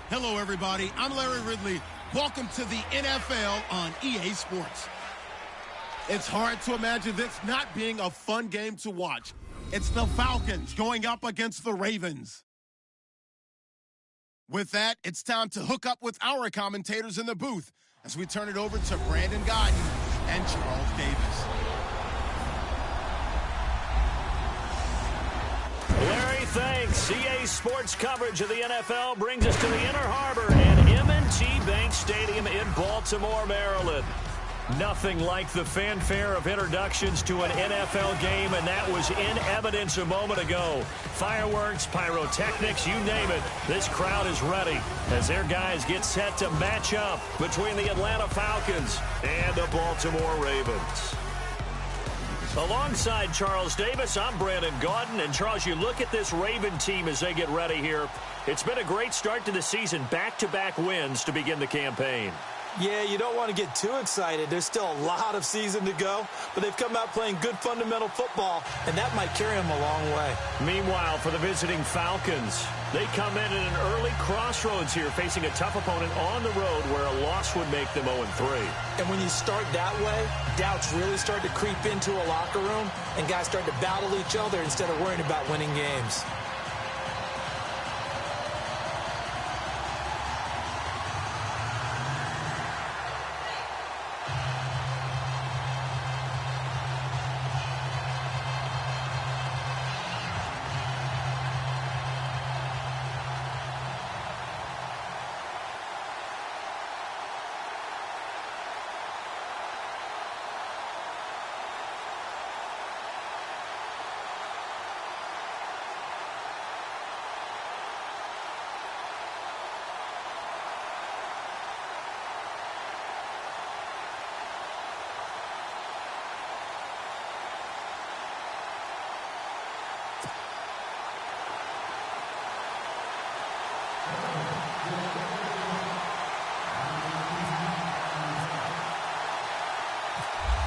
Hello, everybody. I'm Larry Ridley. Welcome to the NFL on EA Sports. It's hard to imagine this not being a fun game to watch. It's the Falcons going up against the Ravens. With that, it's time to hook up with our commentators in the booth as we turn it over to Brandon Godden and Charles Davis. Larry, thanks. EA Sports coverage of the NFL brings us to the Inner Harbor and M&T Bank Stadium in Baltimore, Maryland. Nothing like the fanfare of introductions to an NFL game, and that was in evidence a moment ago. Fireworks, pyrotechnics, you name it. This crowd is ready as their guys get set to match up between the Atlanta Falcons and the Baltimore Ravens. Alongside Charles Davis, I'm Brandon Gaudin. And, Charles, you look at this Raven team as they get ready here. It's been a great start to the season, back-to-back wins to begin the campaign. Yeah, you don't want to get too excited. There's still a lot of season to go, but they've come out playing good fundamental football, and that might carry them a long way. Meanwhile, for the visiting Falcons, they come in at an early crossroads here, facing a tough opponent on the road where a loss would make them 0-3. And when you start that way, doubts really start to creep into a locker room, and guys start to battle each other instead of worrying about winning games.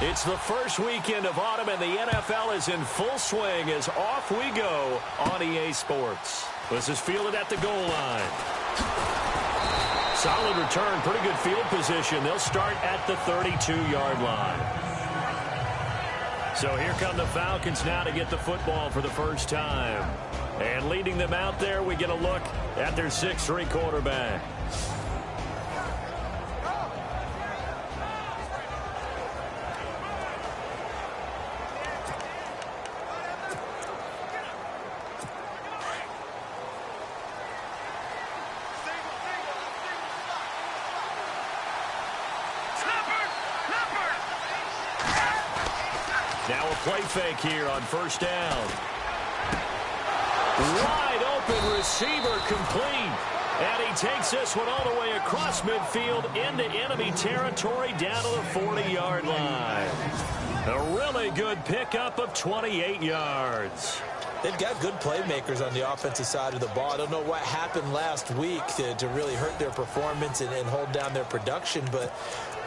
It's the first weekend of autumn, and the NFL is in full swing as off we go on EA Sports. This is fielded at the goal line. Solid return, pretty good field position. They'll start at the 32-yard line. So here come the Falcons now to get the football for the first time. And leading them out there, we get a look at their 6'3" quarterback. Now a play fake here on first down. Wide open receiver complete. And he takes this one all the way across midfield into enemy territory down to the 40-yard line. A really good pickup of 28 yards. They've got good playmakers on the offensive side of the ball. I don't know what happened last week to really hurt their performance and hold down their production, but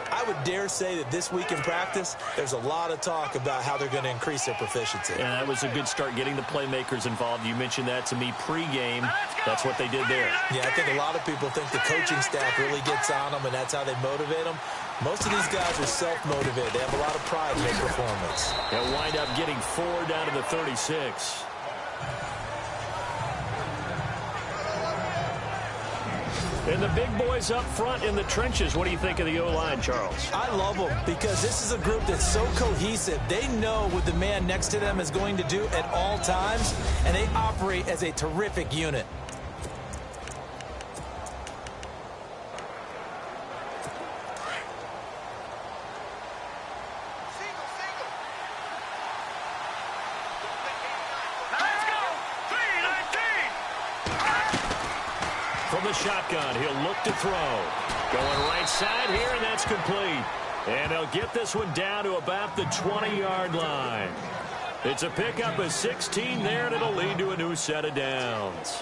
I would dare say that this week in practice, there's a lot of talk about how they're going to increase their proficiency. And that was a good start getting the playmakers involved. You mentioned that to me pregame. That's what they did there. Yeah, I think a lot of people think the coaching staff really gets on them, and that's how they motivate them. Most of these guys are self-motivated. They have a lot of pride in their performance. They'll wind up getting 4 down to the 36. And the big boys up front in the trenches. What do you think of the O-line, Charles? I love them because this is a group that's so cohesive. They know what the man next to them is going to do at all times, and they operate as a terrific unit. From the shotgun, he'll look to throw. Going right side here, and that's complete. And they'll get this one down to about the 20-yard line. It's a pickup of 16 there, and it'll lead to a new set of downs.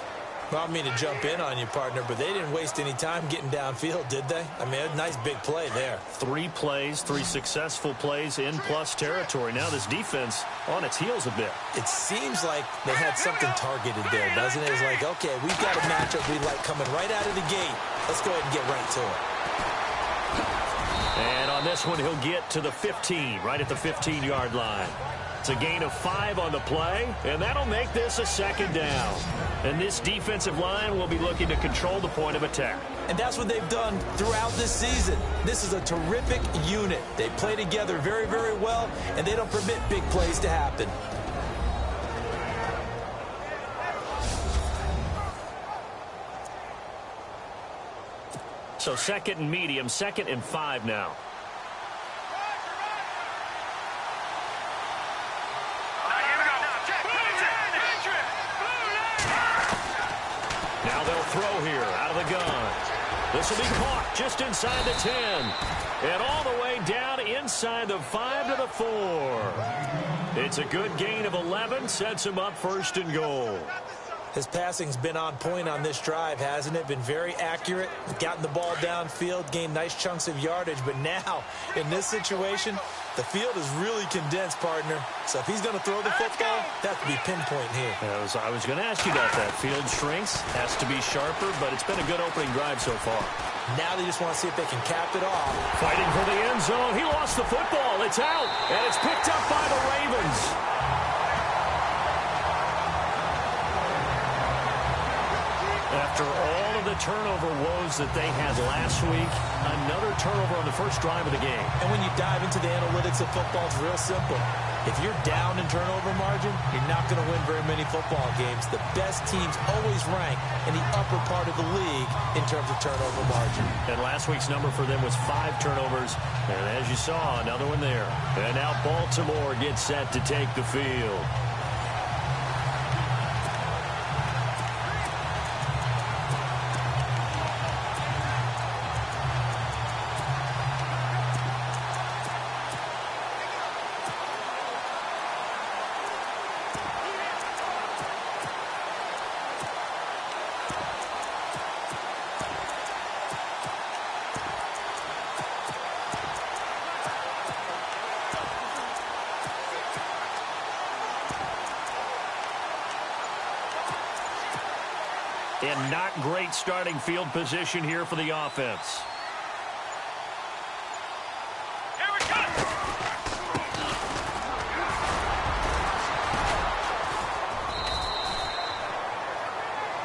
Well, I don't mean to jump in on you, partner, but they didn't waste any time getting downfield, did they? I mean, a nice big play there. 3 plays, 3 successful plays in plus territory. Now this defense on its heels a bit. It seems like they had something targeted there, doesn't it? It's like, okay, we've got a matchup we like coming right out of the gate. Let's go ahead and get right to it. And on this one, he'll get to the 15, right at the 15-yard line. It's a gain of 5 on the play, and that'll make this a second down. And this defensive line will be looking to control the point of attack. And that's what they've done throughout this season. This is a terrific unit. They play together very, very well, and they don't permit big plays to happen. So second and medium, 2nd and 5 now. Now they'll throw here out of the gun. This will be caught just inside the 10. And all the way down inside the 5 to the 4. It's a good gain of 11. Sets him up 1st and goal. His passing's been on point on this drive, hasn't it? Been very accurate, gotten the ball downfield, gained nice chunks of yardage. But now, in this situation, the field is really condensed, partner. So if he's going to throw the football, that could be pinpoint here. I was going to ask you about that. Field shrinks, has to be sharper, but it's been a good opening drive so far. Now they just want to see if they can cap it off. Fighting for the end zone. He lost the football. It's out, and it's picked up by the Ravens. After all of the turnover woes that they had last week, another turnover on the first drive of the game. And when you dive into the analytics of football, it's real simple. If you're down in turnover margin, you're not going to win very many football games. The best teams always rank in the upper part of the league in terms of turnover margin. And last week's number for them was 5 turnovers. And as you saw, another one there. And now Baltimore gets set to take the field. And not great starting field position here for the offense. Here we go.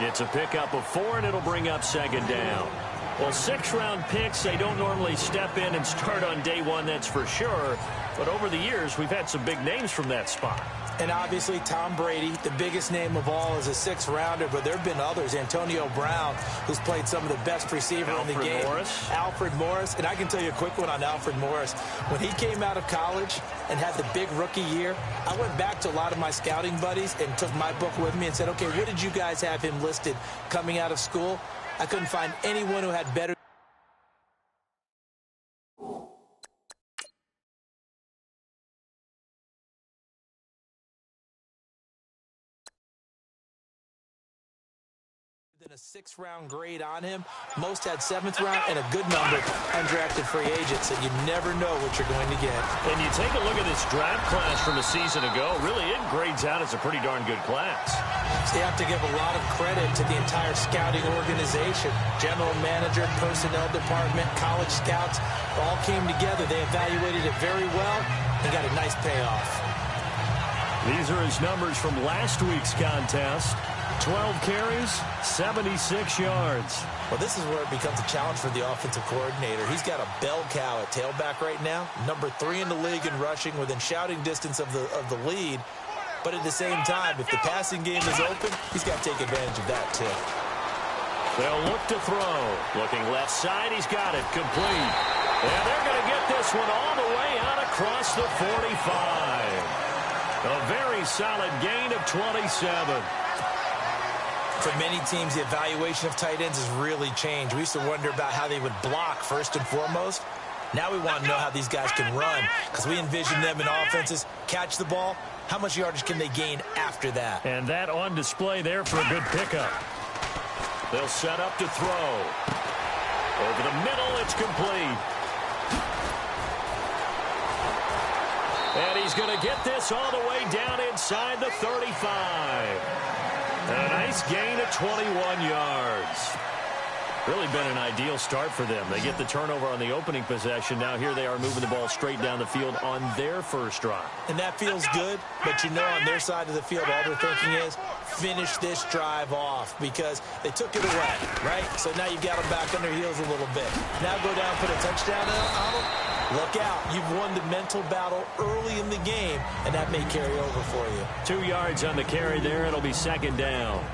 It's a pickup of 4, and it'll bring up 2nd down. Well, 6-round picks, they don't normally step in and start on day 1, that's for sure. But over the years, we've had some big names from that spot. And obviously, Tom Brady, the biggest name of all, is a 6th-rounder, but there have been others. Antonio Brown, who's played some of the best receiver in the game. Alfred Morris. And I can tell you a quick one on Alfred Morris. When he came out of college and had the big rookie year, I went back to a lot of my scouting buddies and took my book with me and said, okay, what did you guys have him listed coming out of school? I couldn't find anyone who had better than a 6th-round grade on him. Most had 7th round and a good number undrafted free agents, and you never know what you're going to get. And you take a look at this draft class from a season ago, really it grades out as a pretty darn good class. So you have to give a lot of credit to the entire scouting organization. General manager, personnel department, college scouts, all came together. They evaluated it very well and got a nice payoff. These are his numbers from last week's contest. 12 carries, 76 yards. Well, this is where it becomes a challenge for the offensive coordinator. He's got a bell cow at tailback right now, number 3 in the league in rushing, within shouting distance of the lead. But at the same time, if the passing game is open, he's got to take advantage of that too. They'll look to throw. Looking left side, he's got it complete. And they're going to get this one all the way out across the 45. A very solid gain of 27. For many teams, the evaluation of tight ends has really changed. We used to wonder about how they would block first and foremost. Now we want to know how these guys can run, because we envision them in offenses catch the ball. How much yardage can they gain after that? And that on display there for a good pickup. They'll set up to throw. Over the middle, it's complete. And he's going to get this all the way down inside the 35. And a nice gain of 21 yards. Really been an ideal start for them. They get the turnover on the opening possession. Now here they are moving the ball straight down the field on their first drive. And that feels good, but you know on their side of the field, all they're thinking is finish this drive off because they took it away, right? So now you've got them back on their heels a little bit. Now go down, put a touchdown on them. Look out. You've won the mental battle early in the game, and that may carry over for you. 2 yards on the carry there. It'll be second down.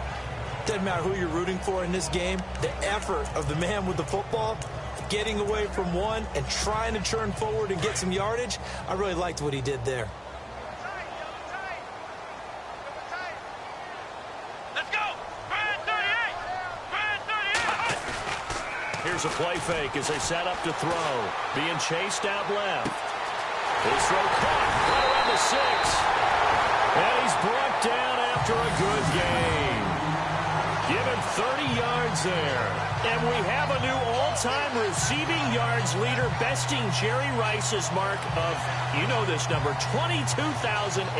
Doesn't matter who you're rooting for in this game. The effort of the man with the football, getting away from one and trying to turn forward and get some yardage, I really liked what he did there. Let's go. Brand 38. Brand 38. Here's a play fake as they set up to throw. Being chased out left. His throw caught right around the 6. And he's brought down after a good game. Given 30 yards there. And we have a new all-time receiving yards leader besting Jerry Rice's mark of, you know this number, 22,895.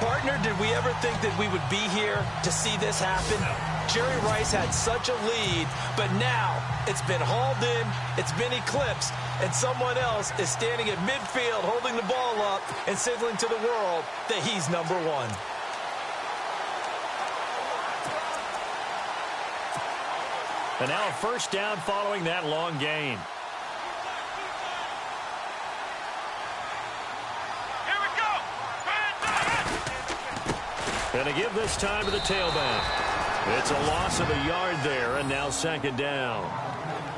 Partner, did we ever think that we would be here to see this happen? Jerry Rice had such a lead, but now it's been hauled in, it's been eclipsed, and someone else is standing at midfield holding the ball up and signaling to the world that he's number one. And now a first down following that long gain. Here we go. And to give this time to the tailback. It's a loss of a yard there, and now second down.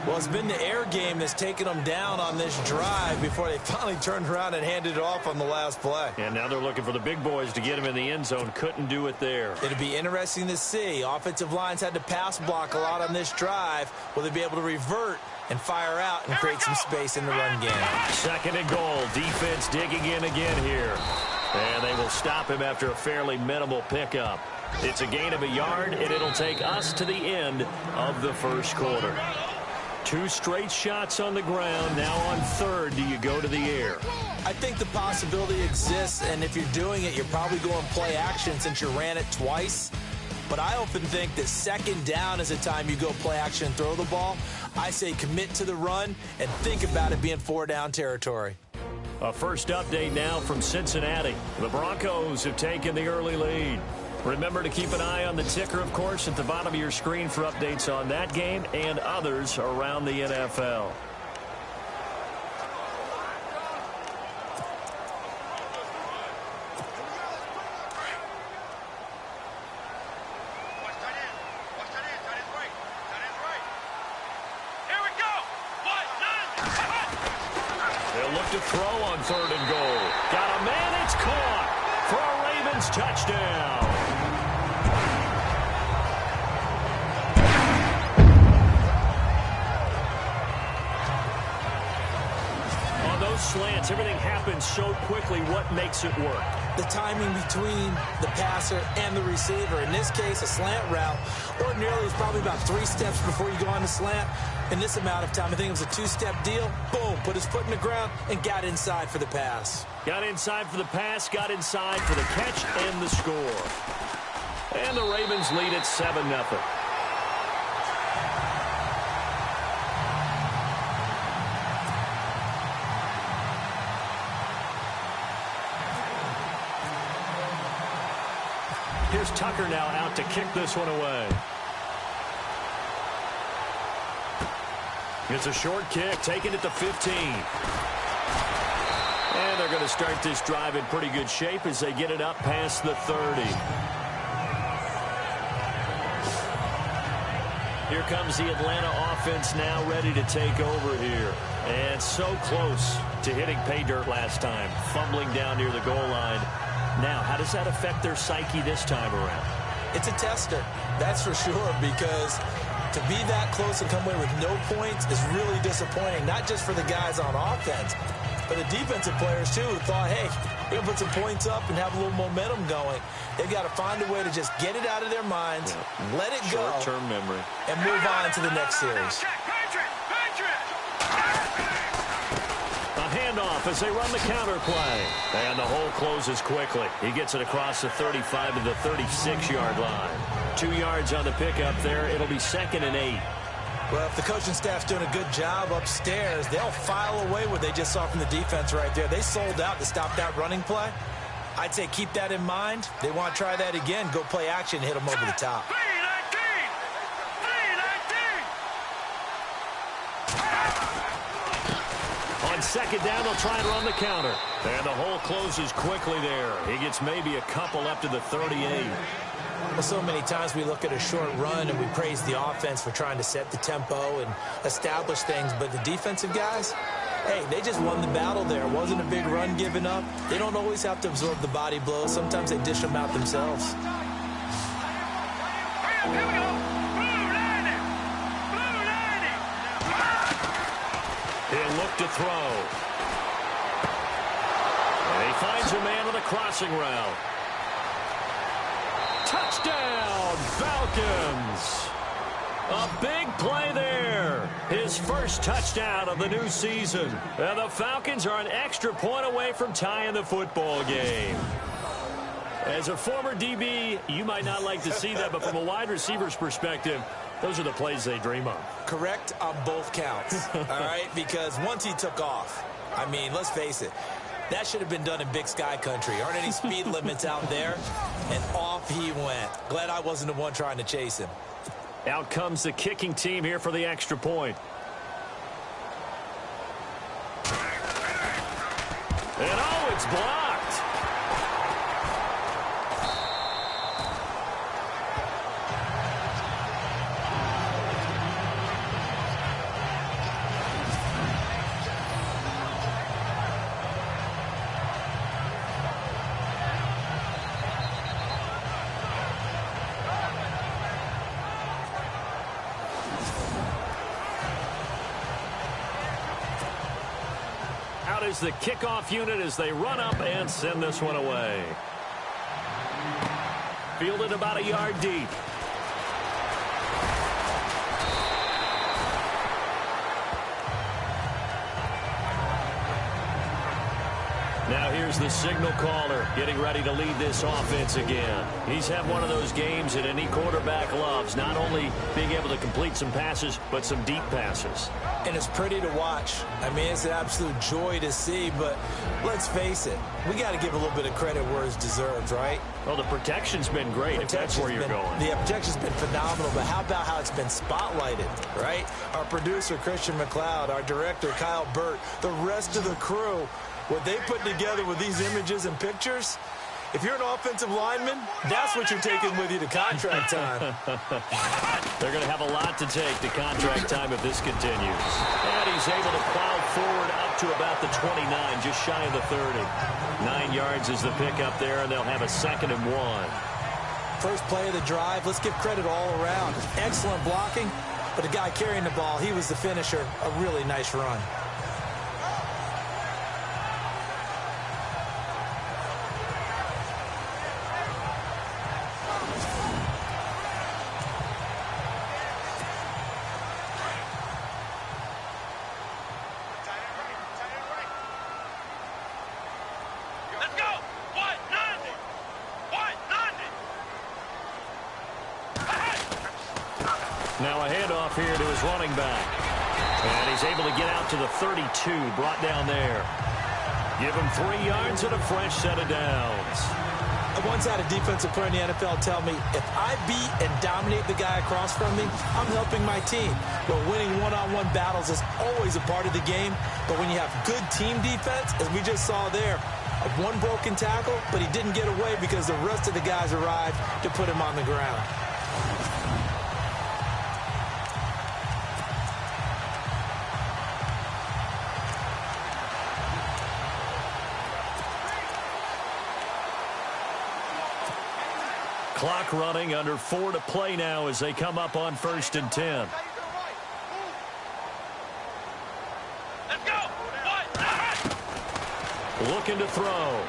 Well, it's been the air game that's taken them down on this drive before they finally turned around and handed it off on the last play. And now they're looking for the big boys to get him in the end zone. Couldn't do it there. It'll be interesting to see. Offensive lines had to pass block a lot on this drive. Will they be able to revert and fire out and create some space in the run game? Second and goal. Defense digging in again here. And they will stop him after a fairly minimal pickup. It's a gain of a yard, and it'll take us to the end of the first quarter. 2 straight shots on the ground. Now on third, do you go to the air? I think the possibility exists, and if you're doing it, you're probably going play action since you ran it twice. But I often think that second down is the time you go play action and throw the ball. I say commit to the run and think about it being 4-down territory. A first update now from Cincinnati. The Broncos have taken the early lead. Remember to keep an eye on the ticker, of course, at the bottom of your screen for updates on that game and others around the NFL. They'll look to throw on third and goal. Got a man, it's caught for a Ravens touchdown. Slants, everything happens so quickly. What makes it work? The timing between the passer and the receiver. In this case, a slant route ordinarily is probably about 3 steps before you go on the slant. In this amount of time, I think it was a 2-step deal. Boom, put his foot in the ground and got inside for the pass. Got inside for the pass, got inside for the catch and the score. And the Ravens lead at 7-0. Here's Tucker now out to kick this one away. It's a short kick, taking it to 15. And they're going to start this drive in pretty good shape as they get it up past the 30. Here comes the Atlanta offense now ready to take over here. And so close to hitting pay dirt last time, fumbling down near the goal line. Now, how does that affect their psyche this time around? It's a tester, that's for sure, because to be that close and come away with no points is really disappointing, not just for the guys on offense, But the defensive players, too, thought, hey, we're going to put some points up and have a little momentum going. They've got to find a way to just get it out of their minds, let it go, short-term memory, and move on to the next series. A handoff as they run the counter play. And the hole closes quickly. He gets it across the 35 to the 36-yard line. 2 yards on the pickup there. It'll be 2nd and 8. Well, if the coaching staff's doing a good job upstairs, they'll file away what they just saw from the defense right there. They sold out to stop that running play. I'd say keep that in mind. They want to try that again. Go play action and hit them over the top. On 2nd down, they'll try and run the counter. And the hole closes quickly there. He gets maybe a couple up to the 38. Well, so many times we look at a short run and we praise the offense for trying to set the tempo and establish things. But the defensive guys, hey, they just won the battle there. It wasn't a big run given up. They don't always have to absorb the body blows. Sometimes they dish them out themselves. Here we go. Blue lining. Blue lining. He'll look to throw. And he finds a man on the crossing route. Touchdown, Falcons. A big play there. His first touchdown of the new season. And the Falcons are an extra point away from tying the football game. As a former DB, you might not like to see that, but from a wide receiver's perspective, those are the plays they dream of. Correct on both counts, all right? Because once he took off, I mean, let's face it, that should have been done in Big Sky country. Aren't any speed limits out there? And off he went. Glad I wasn't the one trying to chase him. Out comes the kicking team here for the extra point. And oh, it's blocked. Is the kickoff unit as they run up and send this one away. Fielded about a yard deep. Now here's the signal caller getting ready to lead this offense again. He's had one of those games that any quarterback loves, not only being able to complete some passes, but some deep passes. And it's pretty to watch. I mean, it's an absolute joy to see, but let's face it, we got to give a little bit of credit where it's deserved, right? Well, the protection's been great, if that's where you're going. The protection's been phenomenal, but how about how it's been spotlighted, right? Our producer, Christian McLeod, our director, Kyle Burt, the rest of the crew, what they put together with these images and pictures, if you're an offensive lineman, that's what you're taking with you to contract time. They're going to have a lot to take to contract time if this continues. And he's able to plow forward up to about the 29, just shy of the 30. 9 yards is the pickup there, and they'll have a 2nd and 1. First play of the drive, let's give credit all around. Excellent blocking, but the guy carrying the ball, he was the finisher. A really nice run. Now a handoff here to his running back. And he's able to get out to the 32, brought down there. Give him 3 yards and a fresh set of downs. I once had a defensive player in the NFL tell me, if I beat and dominate the guy across from me, I'm helping my team. But winning one-on-one battles is always a part of the game. But when you have good team defense, as we just saw there, one broken tackle, but he didn't get away because the rest of the guys arrived to put him on the ground. Clock running, under 4 to play now as they come up on 1st and 10. Let's go. looking to throw.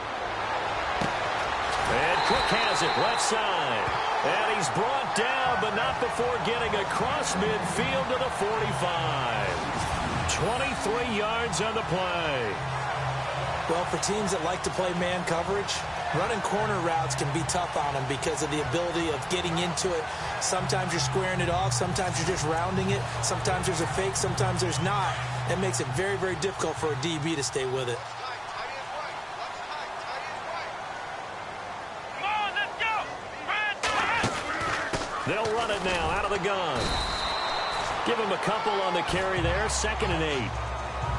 And Cook has it left side. And he's brought down, but not before getting across midfield to the 45. 23 yards on the play. Well, for teams that like to play man coverage, running corner routes can be tough on them because of the ability of getting into it. Sometimes you're squaring it off. Sometimes you're just rounding it. Sometimes there's a fake. Sometimes there's not. It makes it very, very difficult for a DB to stay with it. Come on, let's go. They'll run it now out of the gun. Give him a couple on the carry there. 2nd and 8.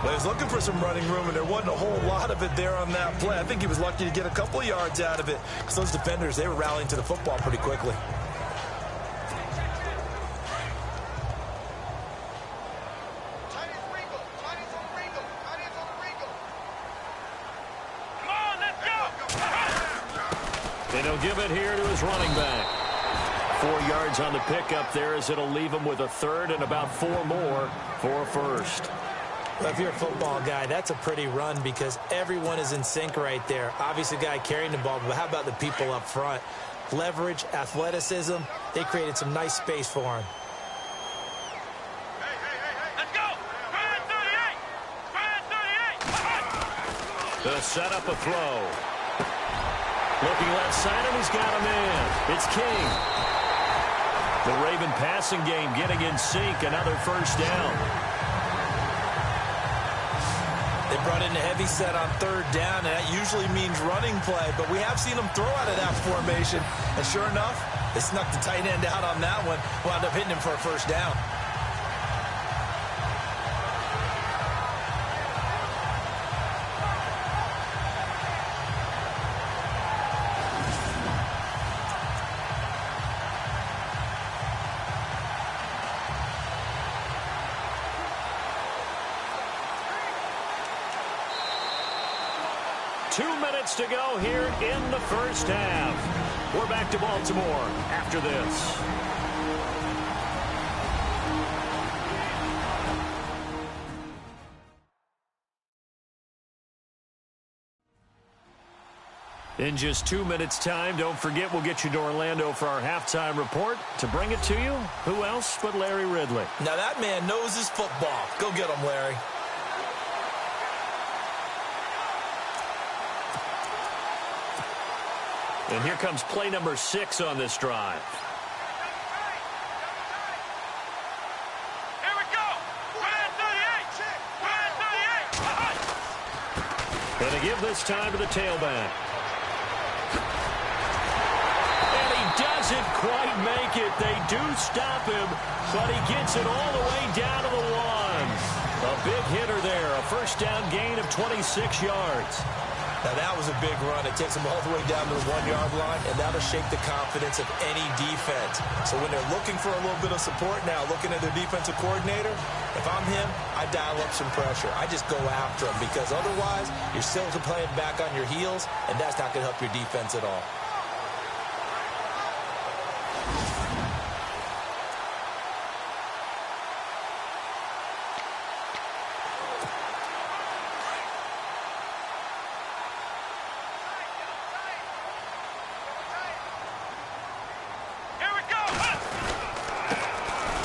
Well, he was looking for some running room, and there wasn't a whole lot of it there on that play. I think he was lucky to get a couple of yards out of it because those defenders, they were rallying to the football pretty quickly. Come on, let's go. And he'll give it here to his running back. 4 yards on the pickup there as it'll leave him with a 3rd and about 4 more for a 1st. Well, if you're a football guy, that's a pretty run because everyone is in sync right there. Obviously, the guy carrying the ball, but how about the people up front? Leverage, athleticism, they created some nice space for him. Let's go. 38. 38. They'll set up a throw. Looking left side, and he's got a man. It's King. The Raven passing game getting in sync. Another 1st down. They brought in a heavy set on 3rd down, and that usually means running play, but we have seen them throw out of that formation, and sure enough, they snuck the tight end out on that one, wound up hitting him for a 1st down. To go here in the 1st half. We're back to Baltimore after this. In just 2 minutes' time, don't forget we'll get you to Orlando for our halftime report. To bring it to you, who else but Larry Ridley? Now that man knows his football. Go get him, Larry. And here comes play number 6 on this drive. Here we go. 38. And to give this time to the tailback. And he doesn't quite make it. They do stop him, but he gets it all the way down to the 1. A big hitter there. A 1st down gain of 26 yards. Now, that was a big run. It takes them all the way down to the 1-yard line, and that'll shake the confidence of any defense. So when they're looking for a little bit of support now, looking at their defensive coordinator, if I'm him, I dial up some pressure. I just go after him because otherwise you're still playing back on your heels, and that's not going to help your defense at all.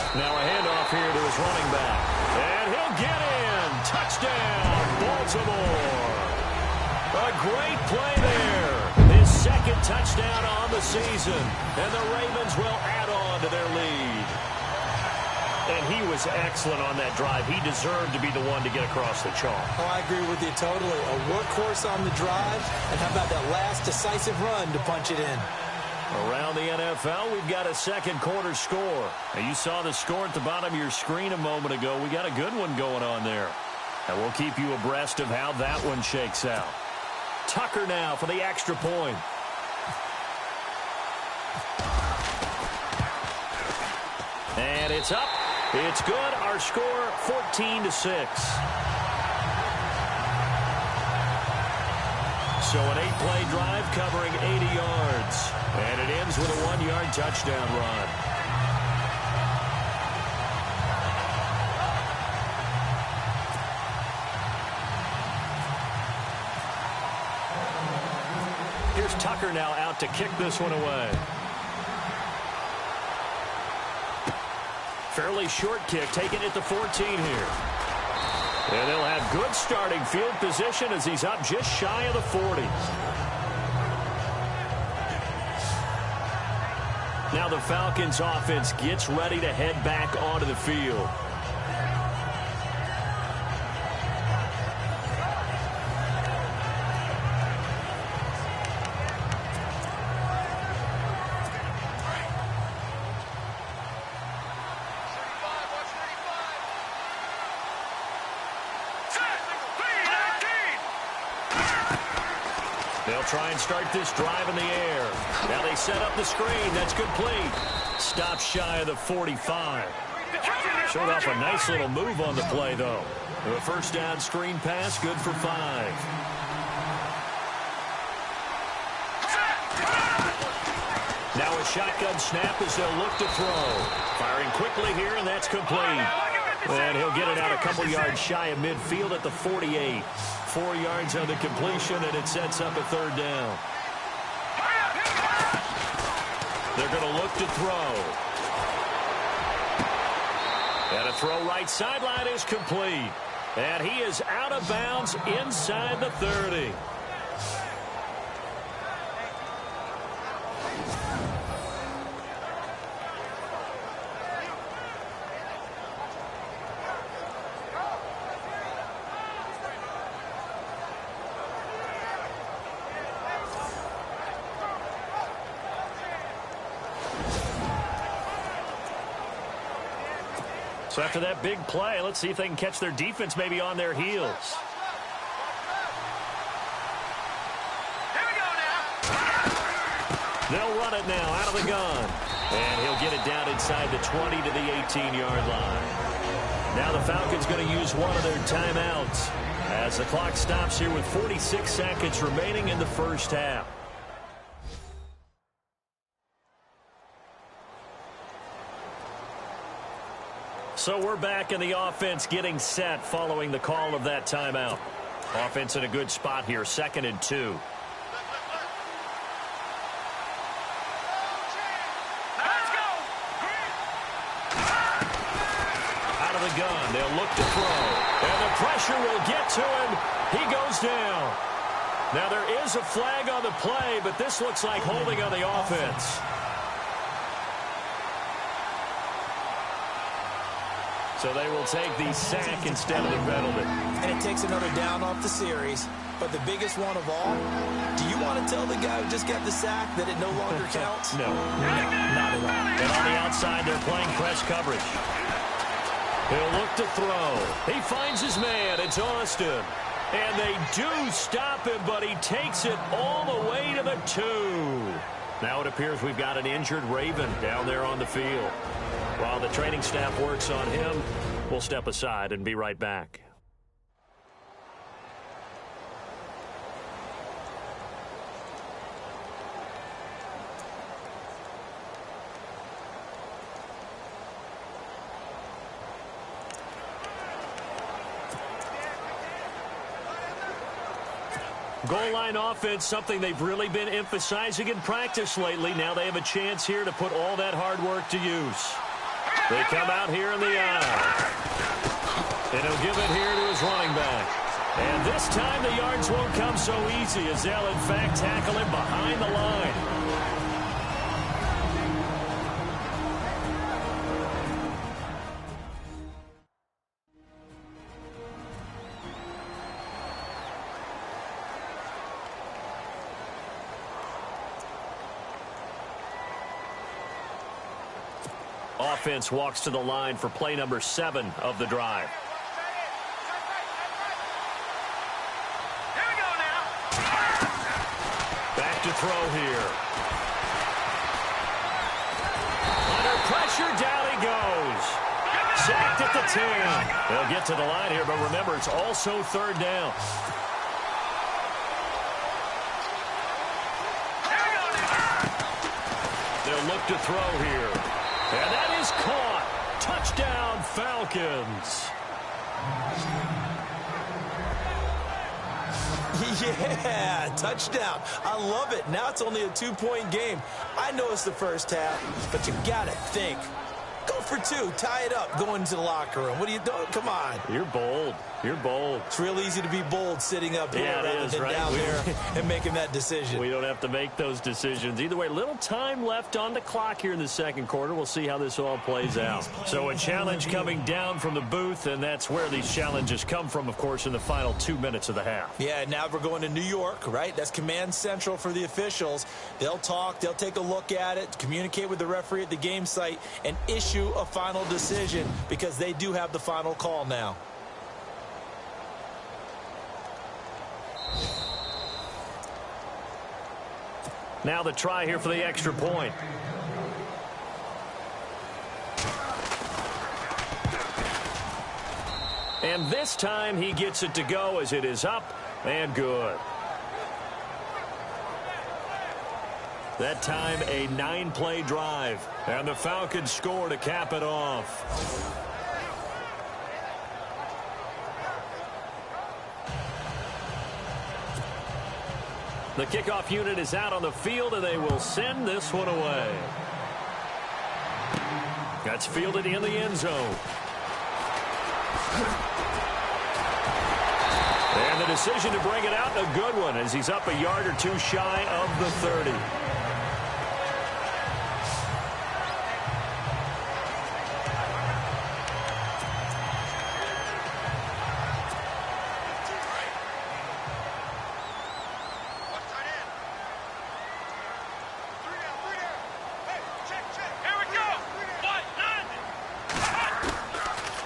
Now a handoff here to his running back. And he'll get in. Touchdown, Baltimore. A great play there. His 2nd touchdown on the season. And the Ravens will add on to their lead. And he was excellent on that drive. He deserved to be the one to get across the chalk. Oh, I agree with you totally. A workhorse on the drive. And how about that last decisive run to punch it in? Around the NFL, we've got a 2nd quarter score. Now, you saw the score at the bottom of your screen a moment ago. We got a good one going on there. And we'll keep you abreast of how that one shakes out. Tucker now for the extra point. And it's up. It's good. Our score, 14-6. So an 8-play drive covering 80 yards. And it ends with a 1-yard touchdown run. Here's Tucker now out to kick this one away. Fairly short kick, taking it to 14 here. And they'll have good starting field position as he's up just shy of the 40. Now the Falcons offense gets ready to head back onto the field. They'll try and start this drive in the air. Now they set up the screen. That's complete. Stop shy of the 45. Showed off a nice little move on the play, though. A first down screen pass, good for 5. Now a shotgun snap as they'll look to throw. Firing quickly here, and that's complete. And he'll get it out a couple yards shy of midfield at the 48. 4 yards on the completion, and it sets up a third down. They're going to look to throw. And a throw right sideline is complete. And he is out of bounds inside the 30. So after that big play, let's see if they can catch their defense maybe on their heels. Here we go now. They'll run it now out of the gun. And he'll get it down inside the 20 to the 18-yard line. Now the Falcons going to use one of their timeouts as the clock stops here with 46 seconds remaining in the first half. So we're back in the offense getting set following the call of that timeout. Offense in a good spot here, 2nd and 2. Let's go. Out of the gun, they'll look to throw. And the pressure will get to him. He goes down. Now there is a flag on the play, but this looks like holding on the offense. So they will take the sack instead of the penalty. And it takes another down off the series. But the biggest one of all, do you want to tell the guy who just got the sack that it no longer counts? No, not at all. And on the outside, they're playing press coverage. He'll look to throw. He finds his man. It's Austin. And they do stop him, but he takes it all the way to the 2. Now it appears we've got an injured Raven down there on the field. While the training staff works on him, we'll step aside and be right back. Goal line offense, something they've really been emphasizing in practice lately. Now they have a chance here to put all that hard work to use. They come out here in the aisle. And he'll give it here to his running back. And this time the yards won't come so easy as they'll in fact tackle him behind the line. Offense walks to the line for play number 7 of the drive. Here we go now. Back to throw here. Under pressure, down he goes. Sacked at the 10. They'll get to the line here, but remember, it's also 3rd down. They'll look to throw here. And that is caught. Touchdown, Falcons. Yeah, touchdown. I love it. Now it's only a 2-point game. I know it's the first half, but you got to think. Go for 2. Tie it up. Go into the locker room. What are you doing? Come on. You're bold. You're bold. It's real easy to be bold sitting up here rather than right? down there and making that decision. We don't have to make those decisions. Either way, little time left on the clock here in the second quarter. We'll see how this all plays out. So a challenge coming down from the booth, and that's where these challenges come from, of course, in the final 2 minutes of the half. Yeah, now we're going to New York, right? That's command central for the officials. They'll talk, they'll take a look at it, communicate with the referee at the game site, and issue a final decision because they do have the final call now. Now the try here for the extra point. And this time he gets it to go as it is up and good. That time a 9-play drive. And the Falcons score to cap it off. The kickoff unit is out on the field, and they will send this one away. That's fielded in the end zone. And the decision to bring it out, a good one, as he's up a yard or two shy of the 30.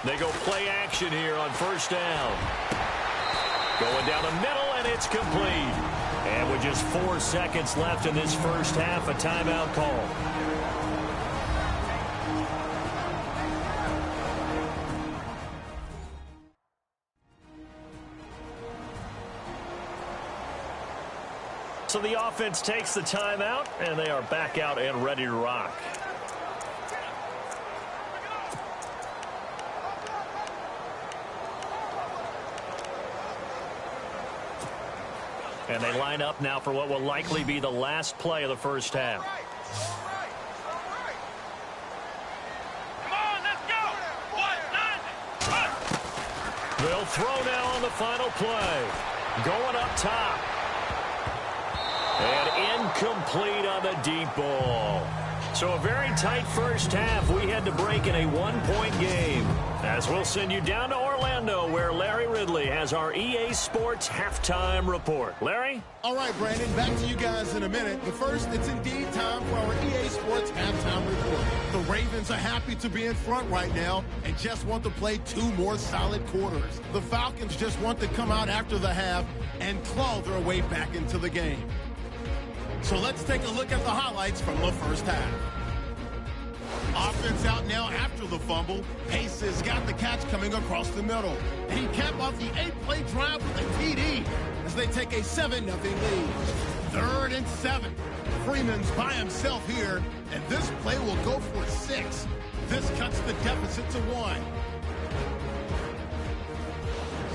They go play action here on first down. Going down the middle, and it's complete. And with just 4 seconds left in this first half, a timeout call. So the offense takes the timeout, and they are back out and ready to rock. And they line up now for what will likely be the last play of the first half. Come on, let's go. They'll throw now on the final play. Going up top. And incomplete on the deep ball. So a very tight first half. We had to break in a 1-point game. As we'll send you down to Orlando, where Larry Ridley has our EA Sports halftime report. Larry? All right, Brandon, back to you guys in a minute. But first, it's indeed time for our EA Sports halftime report. The Ravens are happy to be in front right now and just want to play 2 more solid quarters. The Falcons just want to come out after the half and claw their way back into the game. So let's take a look at the highlights from the first half. Offense out now after the fumble. Pace has got the catch coming across the middle. And he capped off the 8-play drive with a TD as they take a 7-0 lead. 3rd and 7. Freeman's by himself here, and this play will go for 6. This cuts the deficit to 1.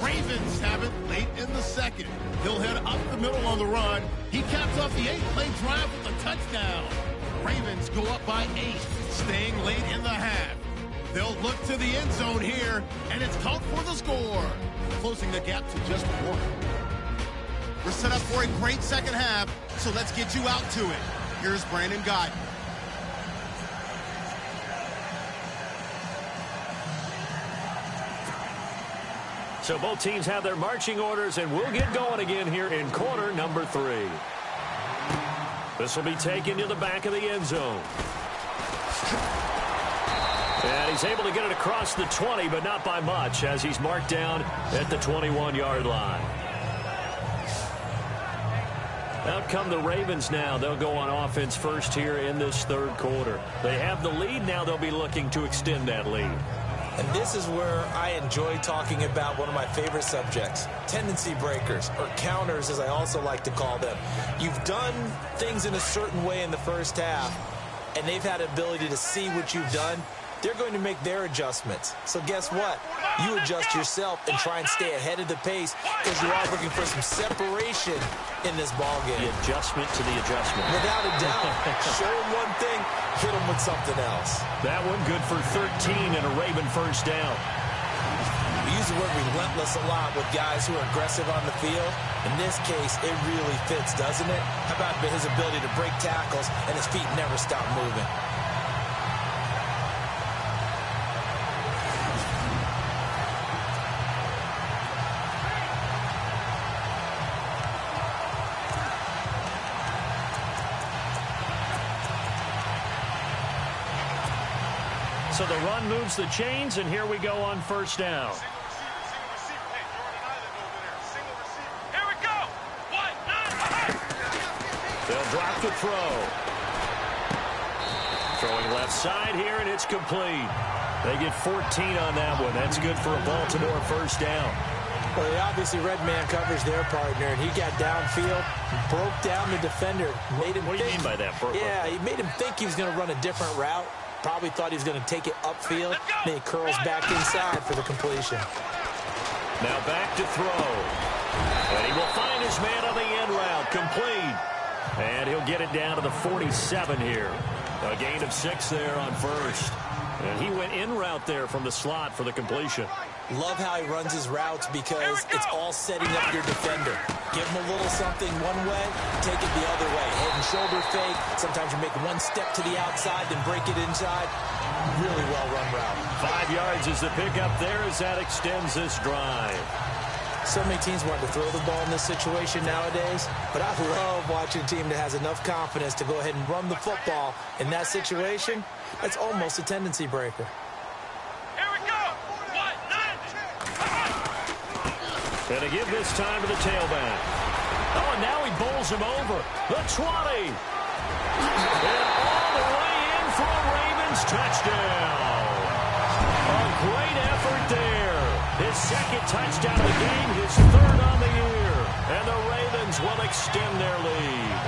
Ravens have it late in the second. He'll head up the middle on the run. He caps off the 8-play drive with a touchdown. Ravens go up by 8, staying late in the half. They'll look to the end zone here, and it's caught for the score, closing the gap to just 1. We're set up for a great second half, so let's get you out to it. Here's Brandon Guyton. So both teams have their marching orders, and we'll get going again here in quarter number 3. This will be taken to the back of the end zone. And he's able to get it across the 20, but not by much, as he's marked down at the 21-yard line. Out come the Ravens now. They'll go on offense first here in this third quarter. They have the lead. Now they'll be looking to extend that lead. And this is where I enjoy talking about one of my favorite subjects, tendency breakers, or counters as I also like to call them. You've done things in a certain way in the first half, and they've had ability to see what you've done they're going to make their adjustments. So guess what? You adjust yourself and try and stay ahead of the pace because you are looking for some separation in this ball game. The adjustment to the adjustment. Without a doubt. Show them one thing, hit them with something else. That one good for 13 and a Raven first down. We use the word relentless a lot with guys who are aggressive on the field. In this case, it really fits, doesn't it? How about his ability to break tackles and his feet never stop moving? So the run moves the chains, and here we go on first down. Here we go. 1-9. They'll drop the throw. Throwing left side here, and it's complete. They get 14 on that one. That's good for a Baltimore first down. Well, they obviously read man coverage their partner, and he got downfield, broke down the defender. Made him what do you mean by that? Yeah, he made him think he was going to run a different route. Probably thought he was going to take it upfield. Then he curls back inside for the completion. Now back to throw. And he will find his man on the end route. Complete. And he'll get it down to the 47 here. A gain of 6 there on first. And he went in route there from the slot for the completion. Love how he runs his routes because it's all setting up your defender. Give him a little something one way, take it the other way. Head and shoulder fake. Sometimes you make one step to the outside, then break it inside. Really well-run route. 5 yards is the pickup there as that extends this drive. So many teams want to throw the ball in this situation nowadays, but I love watching a team that has enough confidence to go ahead and run the football in that situation. That's almost a tendency breaker. Here we go. 1-9. And to give this time to the tailback. Oh, and now he bowls him over. The 20. And all the way in for a Ravens touchdown. A great effort there. His second touchdown of the game, his third on the year. And the Ravens will extend their lead.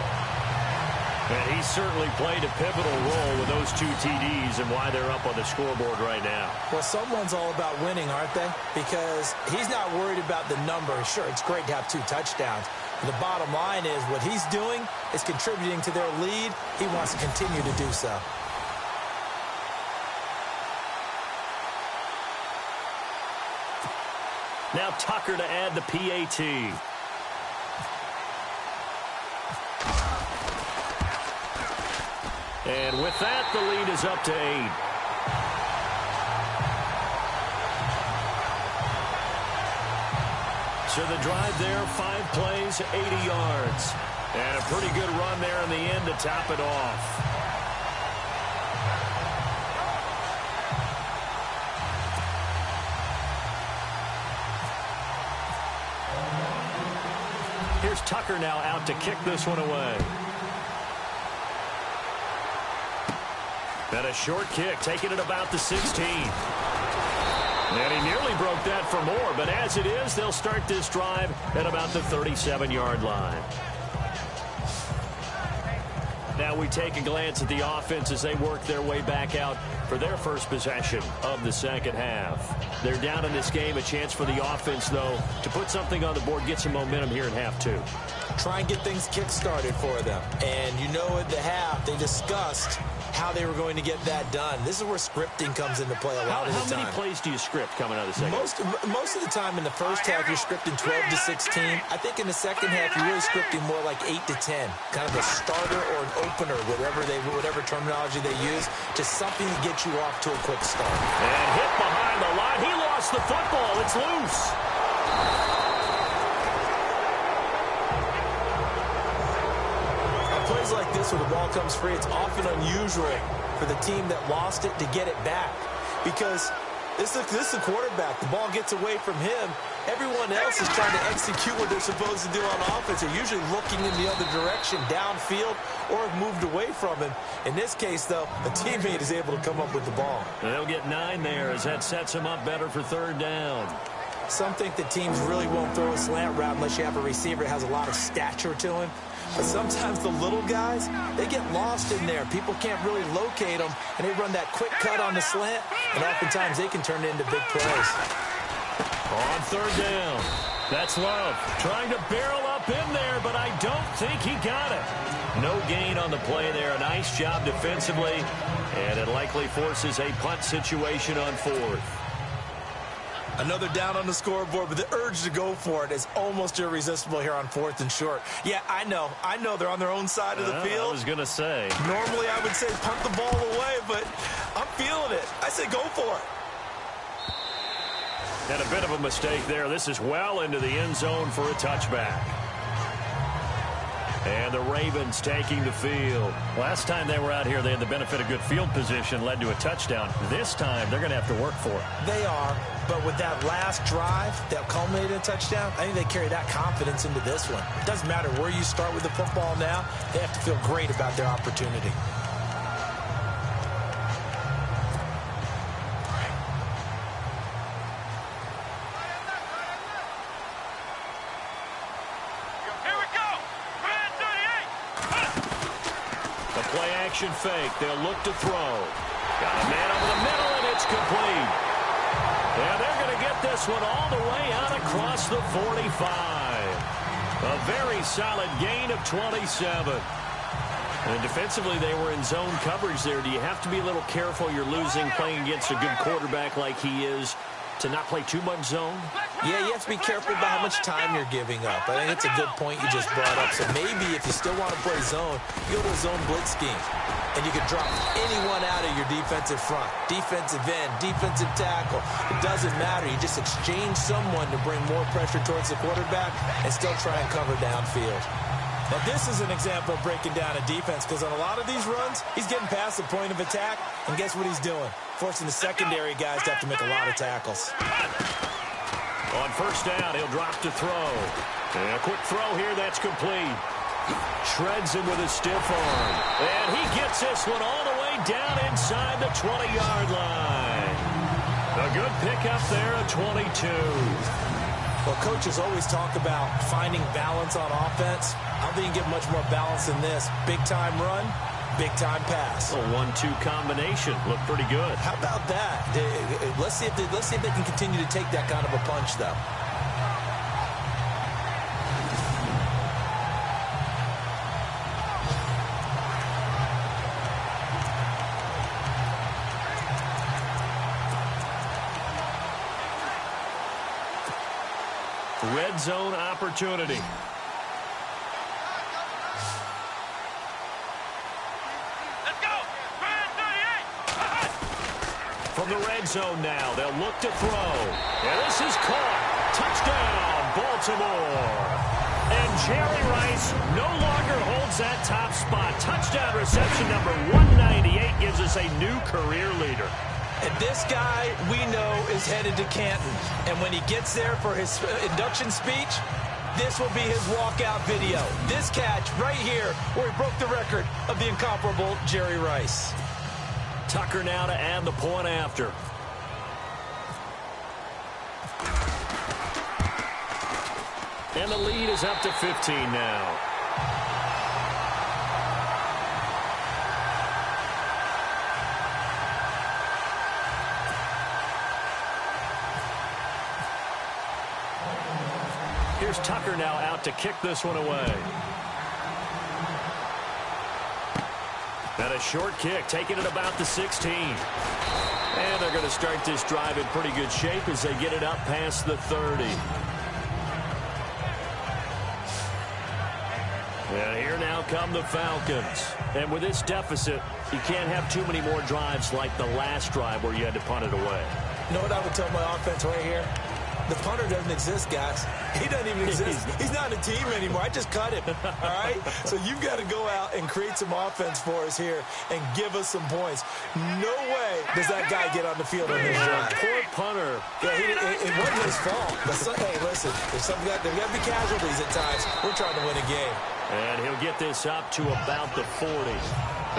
And he certainly played a pivotal role with those 2 TDs and why they're up on the scoreboard right now. Well, someone's all about winning, aren't they? Because he's not worried about the number. Sure, it's great to have 2 touchdowns. But the bottom line is what he's doing is contributing to their lead. He wants to continue to do so. Now Tucker to add the PAT. And with that, the lead is up to 8. So the drive there, 5 plays, 80 yards. And a pretty good run there in the end to top it off. Here's Tucker now out to kick this one away. And a short kick, taking it about the 16. And he nearly broke that for more, but as it is, they'll start this drive at about the 37-yard line. Now we take a glance at the offense as they work their way back out for their first possession of the second half. They're down in this game, a chance for the offense, though, to put something on the board, get some momentum here in half 2. Try and get things kick-started for them. And you know at the half, they discussed how they were going to get that done. This is where scripting comes into play a lot of the time. How many plays do you script coming out of the second? Most of the time in the first half, you're scripting 12 to 16. I think in the second half, you're really scripting more like 8 to 10. Kind of a starter or an opener, whatever terminology they use. Just something to get you off to a quick start. And hit behind the line. He lost the football. It's loose. Plays like this where the ball comes free, it's often unusual for the team that lost it to get it back because this is the quarterback. The ball gets away from him. Everyone else is trying to execute what they're supposed to do on offense. They're usually looking in the other direction, downfield, or have moved away from him. In this case, though, a teammate is able to come up with the ball. And they'll get 9 there as that sets him up better for third down. Some think that teams really won't throw a slant route unless you have a receiver that has a lot of stature to him. But sometimes the little guys, they get lost in there. People can't really locate them, and they run that quick cut on the slant, and oftentimes they can turn it into big plays. On third down, that's Love trying to barrel up in there, but I don't think he got it. No gain on the play there. A nice job defensively, and it likely forces a punt situation on fourth. Another down on the scoreboard, but the urge to go for it is almost irresistible here on 4th and short. Yeah, I know they're on their own side of the field. I was going to say. Normally I would say punt the ball away, but I'm feeling it. I say go for it. And a bit of a mistake there. This is well into the end zone for a touchback. And the Ravens taking the field. Last time they were out here, they had the benefit of good field position, led to a touchdown. This time, they're going to have to work for it. They are, but with that last drive that culminated in a touchdown, I think they carry that confidence into this one. It doesn't matter where you start with the football now. They have to feel great about their opportunity. Fake. They'll look to throw. Got a man over the middle, and it's complete. And they're going to get this one all the way out across the 45. A very solid gain of 27. And defensively, they were in zone coverage there. Do you have to be a little careful? You're losing playing against a good quarterback like he is to not play too much zone? Yeah, you have to be careful about how much time you're giving up. I think it's a good point you just brought up. So maybe if you still want to play zone, you go to a zone blitz scheme. And you can drop anyone out of your defensive front. Defensive end, defensive tackle. It doesn't matter. You just exchange someone to bring more pressure towards the quarterback and still try and cover downfield. Now, this is an example of breaking down a defense because on a lot of these runs, he's getting past the point of attack, and guess what he's doing? Forcing the secondary guys to have to make a lot of tackles. On first down, he'll drop to throw. And a quick throw here, that's complete. Shreds him with a stiff arm. And he gets this one all the way down inside the 20-yard line. A good pickup there at 22. Well, coaches always talk about finding balance on offense. I don't think you can get much more balance than this. Big-time run, big-time pass. A 1-2 combination. Looked pretty good. How about that? Let's see if they can continue to take that kind of a punch, though. Red zone opportunity. Let's go. From the red zone now, they'll look to throw. And this is caught. Touchdown, Baltimore. And Jerry Rice no longer holds that top spot. Touchdown reception number 198 gives us a new career leader. And this guy, we know, is headed to Canton. And when he gets there for his induction speech, this will be his walkout video. This catch right here where he broke the record of the incomparable Jerry Rice. Tucker now to add the point after. And the lead is up to 15 now. Here's Tucker now out to kick this one away. And a short kick, taking it about the 16. And they're going to start this drive in pretty good shape as they get it up past the 30. And here now come the Falcons. And with this deficit, you can't have too many more drives like the last drive where you had to punt it away. You know what I would tell my offense right here? The punter doesn't exist, guys. He doesn't even exist. He's not a team anymore. I just cut him, all right? So you've got to go out and create some offense for us here and give us some points. No way does that guy get on the field on this drive. Poor punter. Yeah, it wasn't his fault. But hey, listen, there's got to be casualties at times. We're trying to win a game. And he'll get this up to about the 40.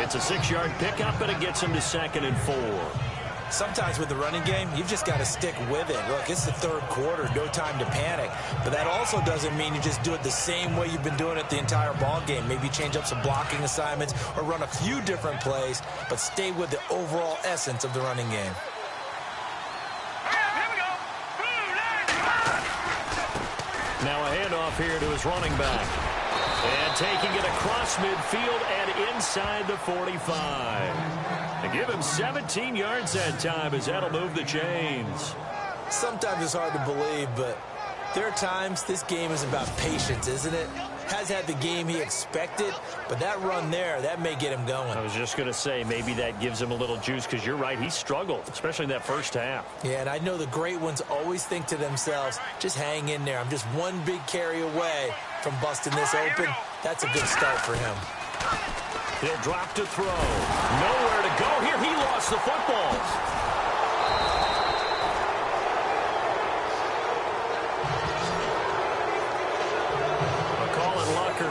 It's a 6-yard pickup, and it gets him to 2nd and 4. Sometimes with the running game, you've just got to stick with it. Look, it's the third quarter, no time to panic. But that also doesn't mean you just do it the same way you've been doing it the entire ball game. Maybe change up some blocking assignments or run a few different plays, but stay with the overall essence of the running game. Now a handoff here to his running back. And taking it across midfield and inside the 45. They give him 17 yards that time as that'll move the chains. Sometimes it's hard to believe, but there are times this game is about patience, isn't it? Has had the game he expected, but that run there, that may get him going. I was just going to say, maybe that gives him a little juice, because you're right, he struggled, especially in that first half. Yeah, and I know the great ones always think to themselves, just hang in there. I'm just one big carry away from busting this open. That's a good start for him. He'll drop to throw. Nowhere to go here. He lost the football.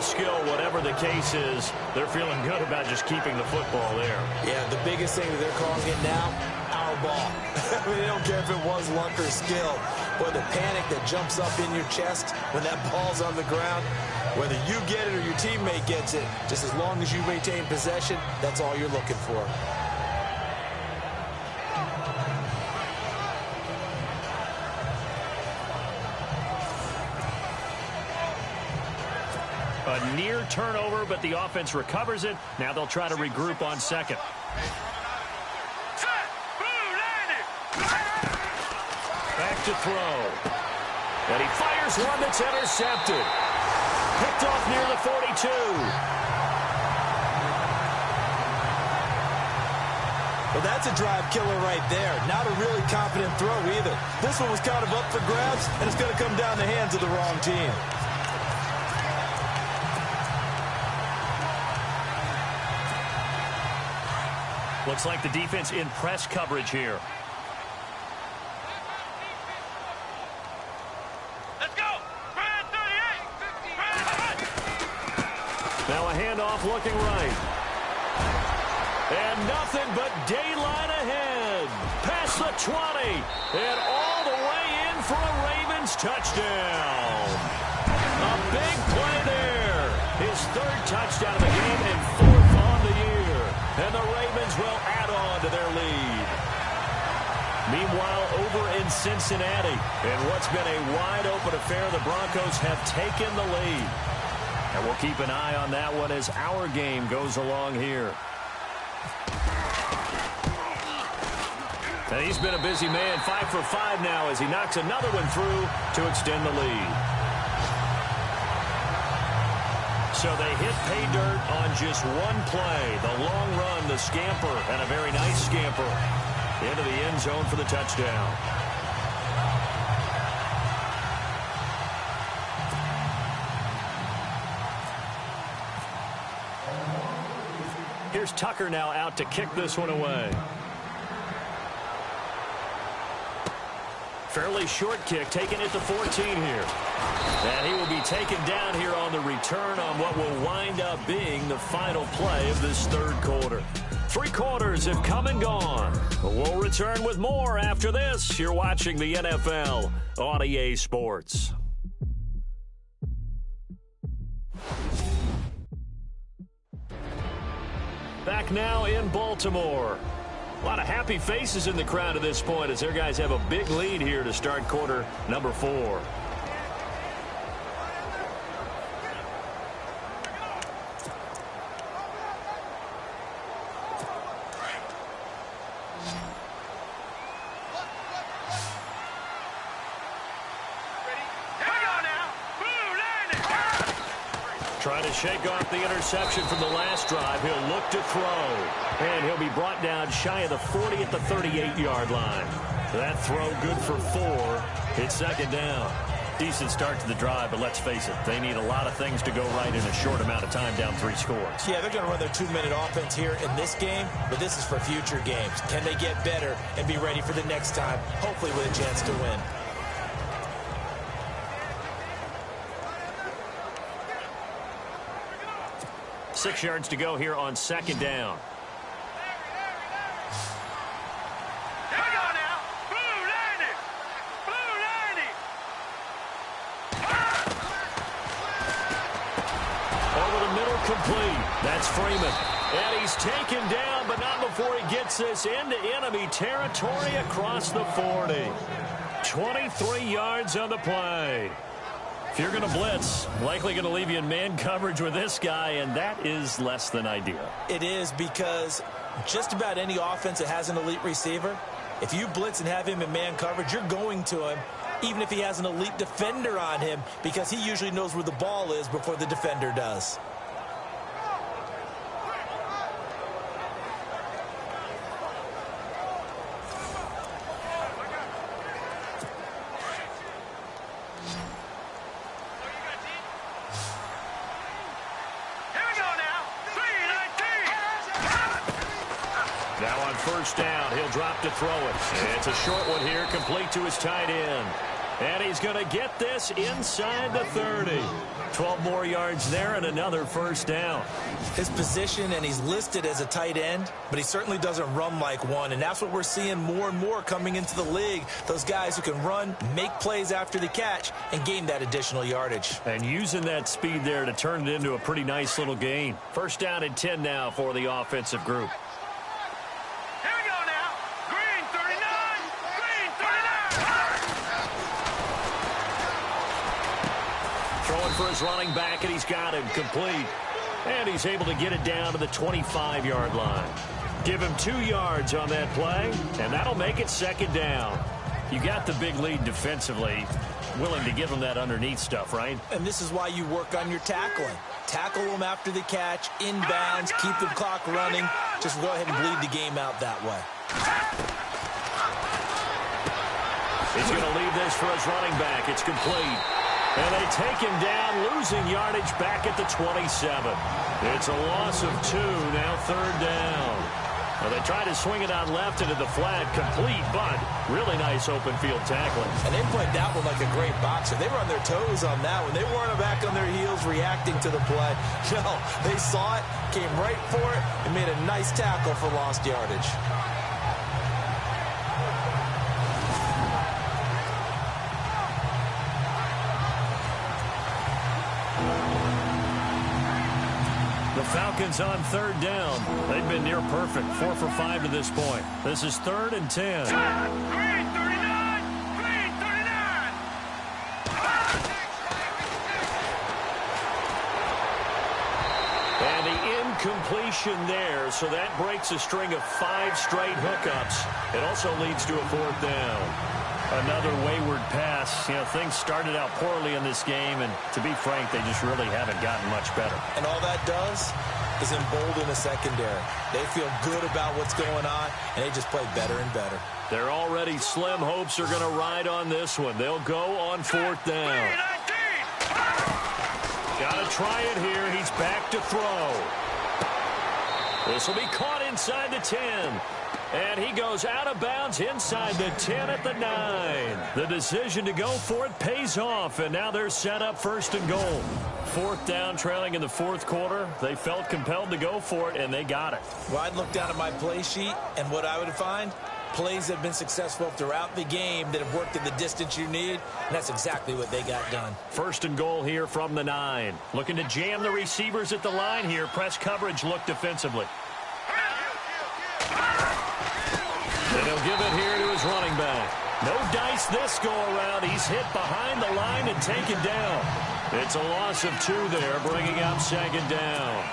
Skill, whatever the case is, they're feeling good about just keeping the football there. Yeah, the biggest thing that they're calling it now, our ball. I mean, they don't care if it was luck or skill. Boy, the panic that jumps up in your chest when that ball's on the ground, whether you get it or your teammate gets it, just as long as you maintain possession, that's all you're looking for. A near turnover, but the offense recovers it. Now they'll try to regroup on second. Back to throw. And he fires one that's intercepted. Picked off near the 42. Well, that's a drive killer right there. Not a really confident throw either. This one was kind of up for grabs, and it's going to come down the hands of the wrong team. Looks like the defense in press coverage here. Let's go. Now a handoff looking right. And nothing but daylight ahead. Past the 20. And all the way in for a Ravens touchdown. A big play there. His third touchdown of the game and fourth on the year. And the Ravens will add on to their lead. Meanwhile, over in Cincinnati, in what's been a wide-open affair, the Broncos have taken the lead. And we'll keep an eye on that one as our game goes along here. And he's been a busy man, 5 for 5 now as he knocks another one through to extend the lead. So they hit pay dirt on just one play. The long run, the scamper, and a very nice scamper into the end zone for the touchdown. Here's Tucker now out to kick this one away. Fairly short kick, taking it to 14 here. And he will be taken down here on the return on what will wind up being the final play of this third quarter. 3 quarters have come and gone. We'll return with more after this. You're watching the NFL on EA Sports. Back now in Baltimore. A lot of happy faces in the crowd at this point as their guys have a big lead here to start quarter number 4. Trying to shake off the interception from the last drive. He'll look to throw. And he'll be brought down shy of the 40 at the 38-yard line. That throw good for 4. It's second down. Decent start to the drive, but let's face it, they need a lot of things to go right in a short amount of time, down 3 scores. Yeah, they're going to run their 2-minute offense here in this game, but this is for future games. Can they get better and be ready for the next time, hopefully with a chance to win? Six yards to go here on second down. Incomplete. That's Freeman. And he's taken down, but not before he gets this into enemy territory across the 40. 23 yards on the play. If you're going to blitz, likely going to leave you in man coverage with this guy, and that is less than ideal. It is, because just about any offense that has an elite receiver, if you blitz and have him in man coverage, you're going to him, even if he has an elite defender on him, because he usually knows where the ball is before the defender does. Now on first down, he'll drop to throw it. It's a short one here, complete to his tight end. And he's going to get this inside the 30. 12 more yards there and another first down. His position, and he's listed as a tight end, but he certainly doesn't run like one, and that's what we're seeing more and more coming into the league. Those guys who can run, make plays after the catch, and gain that additional yardage. And using that speed there to turn it into a pretty nice little gain. First down and 10 now for the offensive group. Throwing for his running back, and he's got him complete. And he's able to get it down to the 25-yard line. Give him 2 yards on that play, and that'll make it second down. You got the big lead defensively. Willing to give him that underneath stuff, right? And this is why you work on your tackling. Tackle them after the catch, inbounds, keep the clock running. Just go ahead and bleed the game out that way. He's going to leave this for his running back. It's complete. And they take him down, losing yardage back at the 27. It's a loss of 2, now third down. Well, they try to swing it on left into the flat, complete, but really nice open field tackling. And they played that one like a great boxer. They were on their toes on that one. They weren't back on their heels reacting to the play. No, they saw it, came right for it, and made a nice tackle for lost yardage. The Falcons on third down. They've been near perfect, 4 for 5 to this point. This is 3rd and 10. Green 39! Green 39! And the incompletion there, so that breaks a string of 5 straight hookups. It also leads to a 4th down. Another wayward pass. You know, things started out poorly in this game, and to be frank, they just really haven't gotten much better. And all that does is embolden a secondary. They feel good about what's going on, and they just play better and better. They're already slim hopes are going to ride on this one. They'll go on 4th down. Got to try it here. He's back to throw. This will be caught inside the 10. And he goes out of bounds inside the 10 at the 9. The decision to go for it pays off, and now they're set up 1st and goal. 4th down, trailing in the 4th quarter. They felt compelled to go for it, and they got it. Well, I'd look down at my play sheet, and what I would find, plays that have been successful throughout the game that have worked in the distance you need, and that's exactly what they got done. 1st and goal here from the 9. Looking to jam the receivers at the line here. Press coverage look defensively. And he'll give it here to his running back. No dice this go-around. He's hit behind the line and taken down. It's a loss of 2 there, bringing up 2nd down.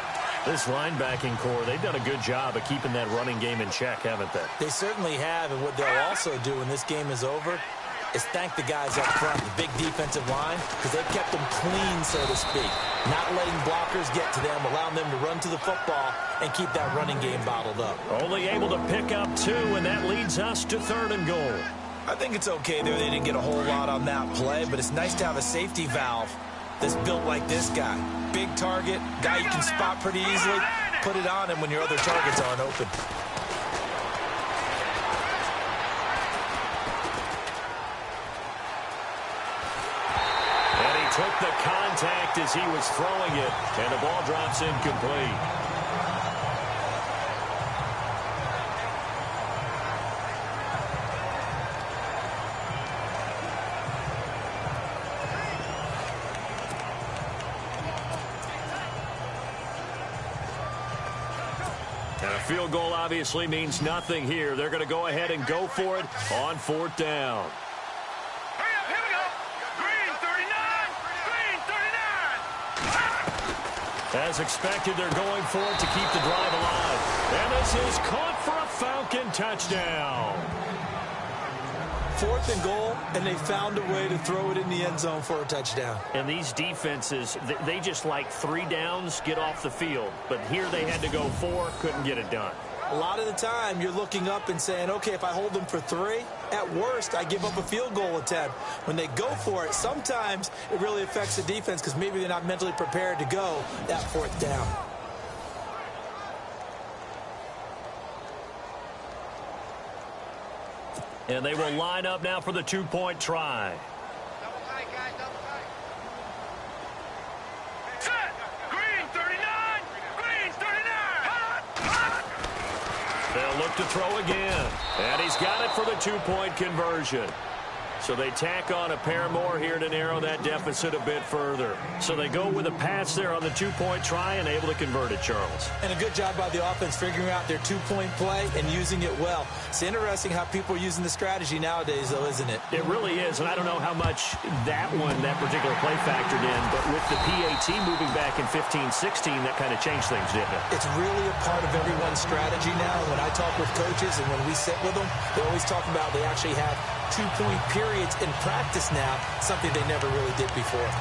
This linebacking core, they've done a good job of keeping that running game in check, haven't they? They certainly have, and what they'll also do when this game is over is thank the guys up front, the big defensive line, because they've kept them clean, so to speak. Not letting blockers get to them, allowing them to run to the football and keep that running game bottled up. Only able to pick up 2, and that leads us to 3rd and goal. I think it's okay there. They didn't get a whole lot on that play, but it's nice to have a safety valve that's built like this guy. Big target, guy you can spot pretty easily. Put it on him when your other targets aren't open. Took the contact as he was throwing it, and the ball drops incomplete. And a field goal obviously means nothing here. They're going to go ahead and go for it on 4th down. Hurry up, here we go. Green 39. Green 39. As expected, they're going for it to keep the drive alive. And this is caught for a Falcon touchdown. 4th and goal, and they found a way to throw it in the end zone for a touchdown. And these defenses, they just like 3 downs, get off the field. But here they had to go 4, couldn't get it done. A lot of the time, you're looking up and saying, okay, if I hold them for 3, at worst, I give up a field goal attempt. When they go for it, sometimes it really affects the defense because maybe they're not mentally prepared to go that 4th down. And they will line up now for the 2-point try. Double tight, guys, double tight. Set. Green 39. Green 39. They'll look to throw again. And he's got it for the 2-point conversion. So they tack on a pair more here to narrow that deficit a bit further. So they go with a pass there on the 2-point try and able to convert it, Charles. And a good job by the offense figuring out their 2-point play and using it well. It's interesting how people are using the strategy nowadays, though, isn't it? It really is, and I don't know how much that particular play factored in, but with the PAT moving back in 15-16, that kind of changed things, didn't it? It's really a part of everyone's strategy now. When I talk with coaches and when we sit with them, they always talk about they actually have 2-point periods in practice now, something they never really did before.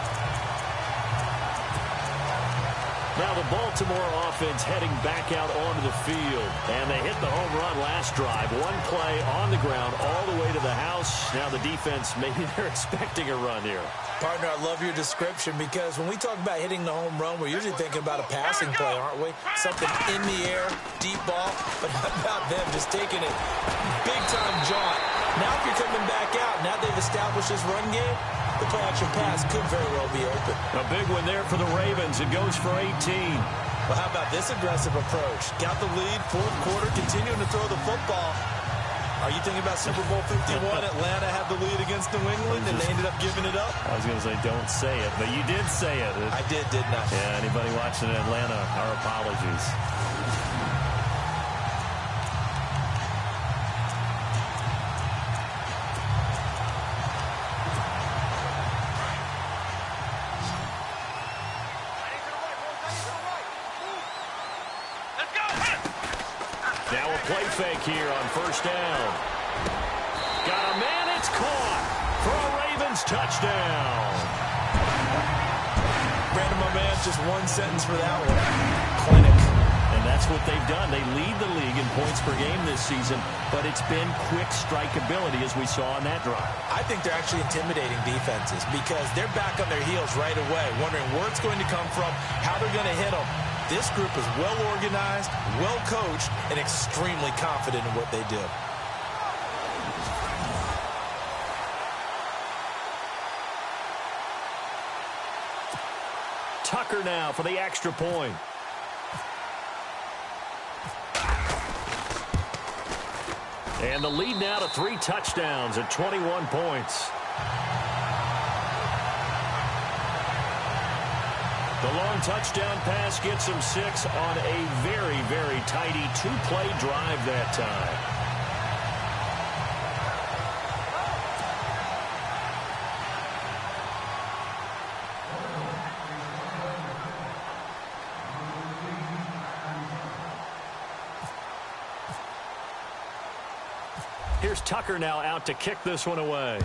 Now the Baltimore offense heading back out onto the field. And they hit the home run last drive. 1 play on the ground all the way to the house. Now the defense, maybe they're expecting a run here. Partner, I love your description because when we talk about hitting the home run, we're usually thinking about a passing play, aren't we? Something in the air, deep ball. But how about them just taking it big-time jaunt? Now if you're coming back out, now they've established this run game, the play-action pass could very well be open. A big one there for the Ravens. It goes for 18. Well, how about this aggressive approach? Got the lead, 4th quarter, continuing to throw the football. Are you thinking about Super Bowl 51? Atlanta had the lead against New England, and they ended up giving it up? I was going to say, don't say it, but you did say it. I did, didn't I? Yeah, anybody watching in Atlanta, our apologies. Now a play fake here on 1st down. Got a man, it's caught for a Ravens touchdown. Brandon, my man, just 1 sentence for that one. Clinic. And that's what they've done. They lead the league in points per game this season, but it's been quick strikeability as we saw on that drive. I think they're actually intimidating defenses because they're back on their heels right away, wondering where it's going to come from, how they're going to hit them. This group is well-organized, well-coached, and extremely confident in what they do. Tucker now for the extra point. And the lead now to 3 touchdowns at 21 points. The long touchdown pass gets him 6 on a very, very tidy 2-play drive that time. Here's Tucker now out to kick this one away.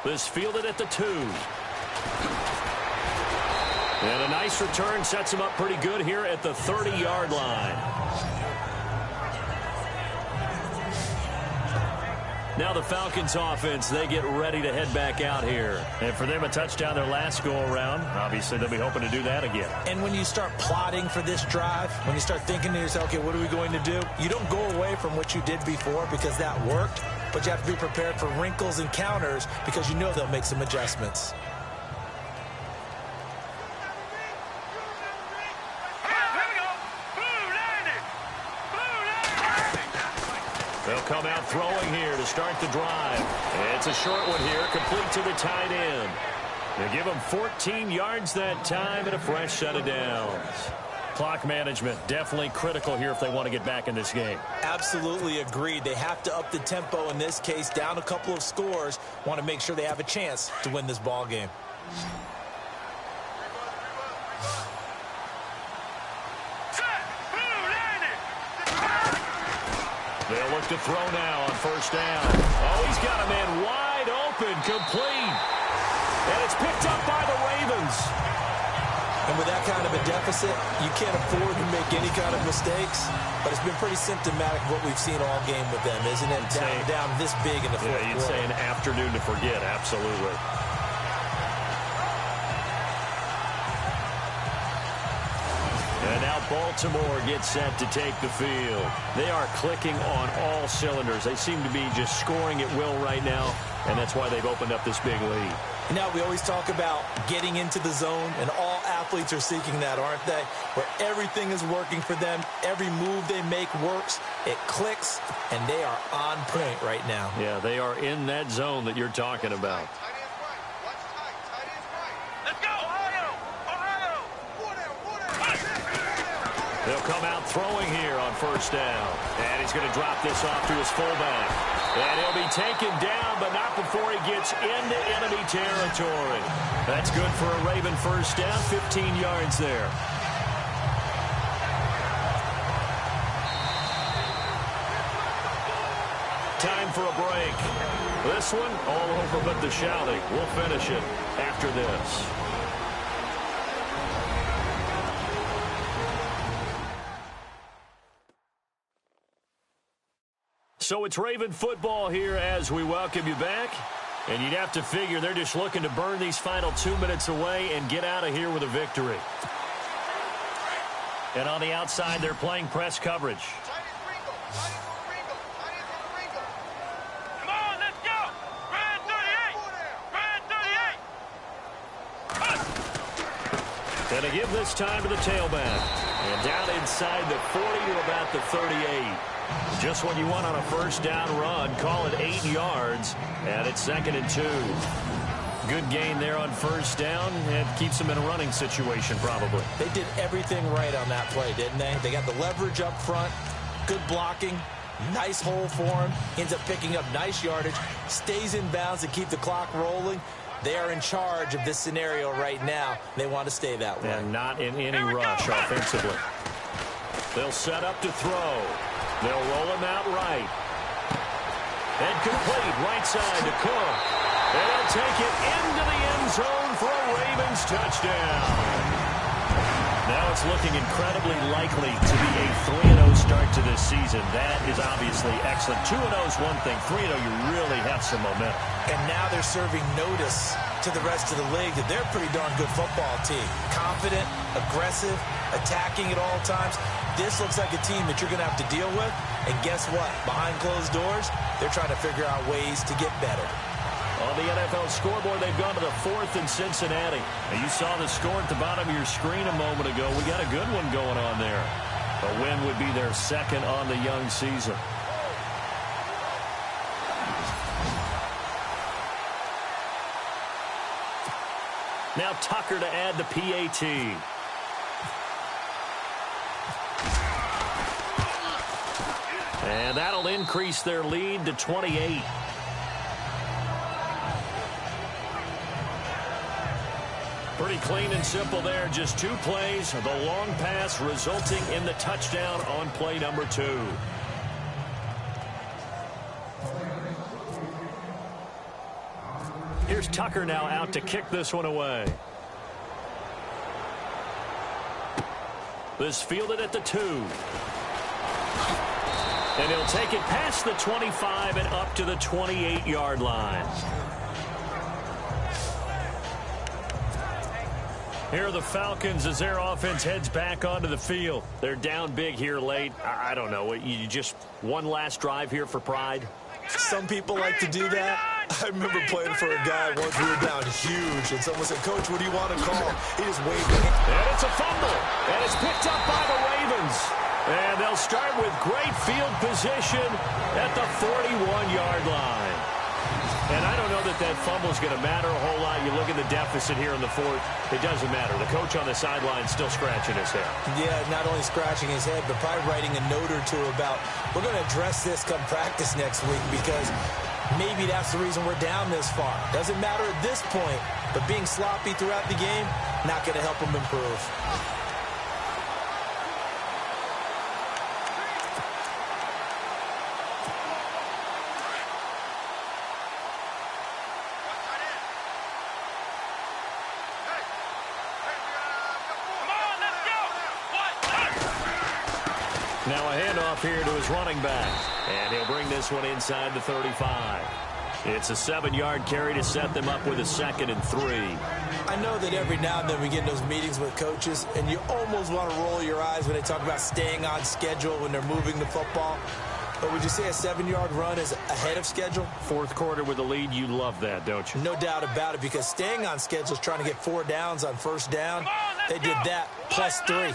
This fielded at the 2. And a nice return sets him up pretty good here at the 30-yard line. Now the Falcons offense, they get ready to head back out here. And for them, a touchdown their last go-around. Obviously, they'll be hoping to do that again. And when you start plotting for this drive, when you start thinking to yourself, okay, what are we going to do? You don't go away from what you did before because that worked, but you have to be prepared for wrinkles and counters because you know they'll make some adjustments. They'll come out throwing here to start the drive. It's a short one here, complete to the tight end. They give them 14 yards that time and a fresh set of downs. Clock management definitely critical here if they want to get back in this game. Absolutely agreed. They have to up the tempo in this case, down a couple of scores. Want to make sure they have a chance to win this ball game. They'll look to throw now on first down. Oh, he's got a man wide open, complete. And it's picked up by the Ravens. And with that kind of a deficit, you can't afford to make any kind of mistakes. But it's been pretty symptomatic of what we've seen all game with them, isn't it? Down this big in the fourth quarter. You'd say an afternoon to forget, absolutely. And now Baltimore gets set to take the field. They are clicking on all cylinders. They seem to be just scoring at will right now, and that's why they've opened up this big lead. Now, we always talk about getting into the zone, and all athletes are seeking that, aren't they? Where everything is working for them, every move they make works, it clicks, and they are on point right now. Yeah, they are in that zone that you're talking about. Let's go, Ohio! Ohio! They'll come out throwing here on first down. And he's going to drop this off to his fullback. And he'll be taken down, but not before he gets into enemy territory. That's good for a Raven first down, 15 yards there. Time for a break. This one, all over but the shouting. We'll finish it after this. So it's Raven football here as we welcome you back. And you'd have to figure they're just looking to burn these final 2 minutes away and get out of here with a victory. And on the outside, they're playing press coverage. Come on, let's go! Brad 38! Brad 38! Gonna give this time to the tailback. And down inside the 40 to about the 38. Just what you want on a first down run. Call it 8 yards. And it's 2nd and 2. Good gain there on first down. And keeps them in a running situation probably. They did everything right on that play, didn't they? They got the leverage up front. Good blocking. Nice hole for him. Ends up picking up nice yardage. Stays in bounds to keep the clock rolling. They are in charge of this scenario right now. They want to stay that way. And not in any rush offensively. They'll set up to throw. They'll roll him out right. And complete right side to Cook. And he'll take it into the end zone for a Ravens touchdown. Now it's looking incredibly likely to be a 3-0 start to this season. That is obviously excellent. 2-0 is one thing. 3-0, you really have some momentum. And now they're serving notice to the rest of the league that they're a pretty darn good football team. Confident, aggressive, attacking at all times. This looks like a team that you're going to have to deal with. And guess what? Behind closed doors, they're trying to figure out ways to get better. On the NFL scoreboard, they've gone to the 4th in Cincinnati. And you saw the score at the bottom of your screen a moment ago. We got a good one going on there. A win would be their 2nd on the young season. Now Tucker to add the PAT. And that'll increase their lead to 28. Pretty clean and simple there. Just 2 plays. The long pass resulting in the touchdown on play number 2. Here's Tucker now out to kick this one away. This fielded at the 2. And he'll take it past the 25 and up to the 28-yard line. Here are the Falcons as their offense heads back onto the field. They're down big here late. I don't know. You just one last drive here for pride? Some people like to do that. I remember playing for a guy once we were down huge, and someone said, "Coach, what do you want to call?" He just waved it. And it's a fumble. And it's picked up by the Ravens. And they'll start with great field position at the 41-yard line. And I don't know that fumble is going to matter a whole lot. You look at the deficit here in the fourth, it doesn't matter. The coach on the sideline still scratching his head. Yeah, not only scratching his head, but probably writing a note or two about, we're going to address this come practice next week because maybe that's the reason we're down this far. Doesn't matter at this point, but being sloppy throughout the game, not going to help him improve. Now a handoff here to his running back. And he'll bring this one inside the 35. It's a 7-yard carry to set them up with a 2nd and 3. I know that every now and then we get in those meetings with coaches, and you almost want to roll your eyes when they talk about staying on schedule when they're moving the football. But would you say a 7-yard run is ahead of schedule? Fourth quarter with the lead, you love that, don't you? No doubt about it, because staying on schedule is trying to get 4 downs on first down. They did that, plus 3.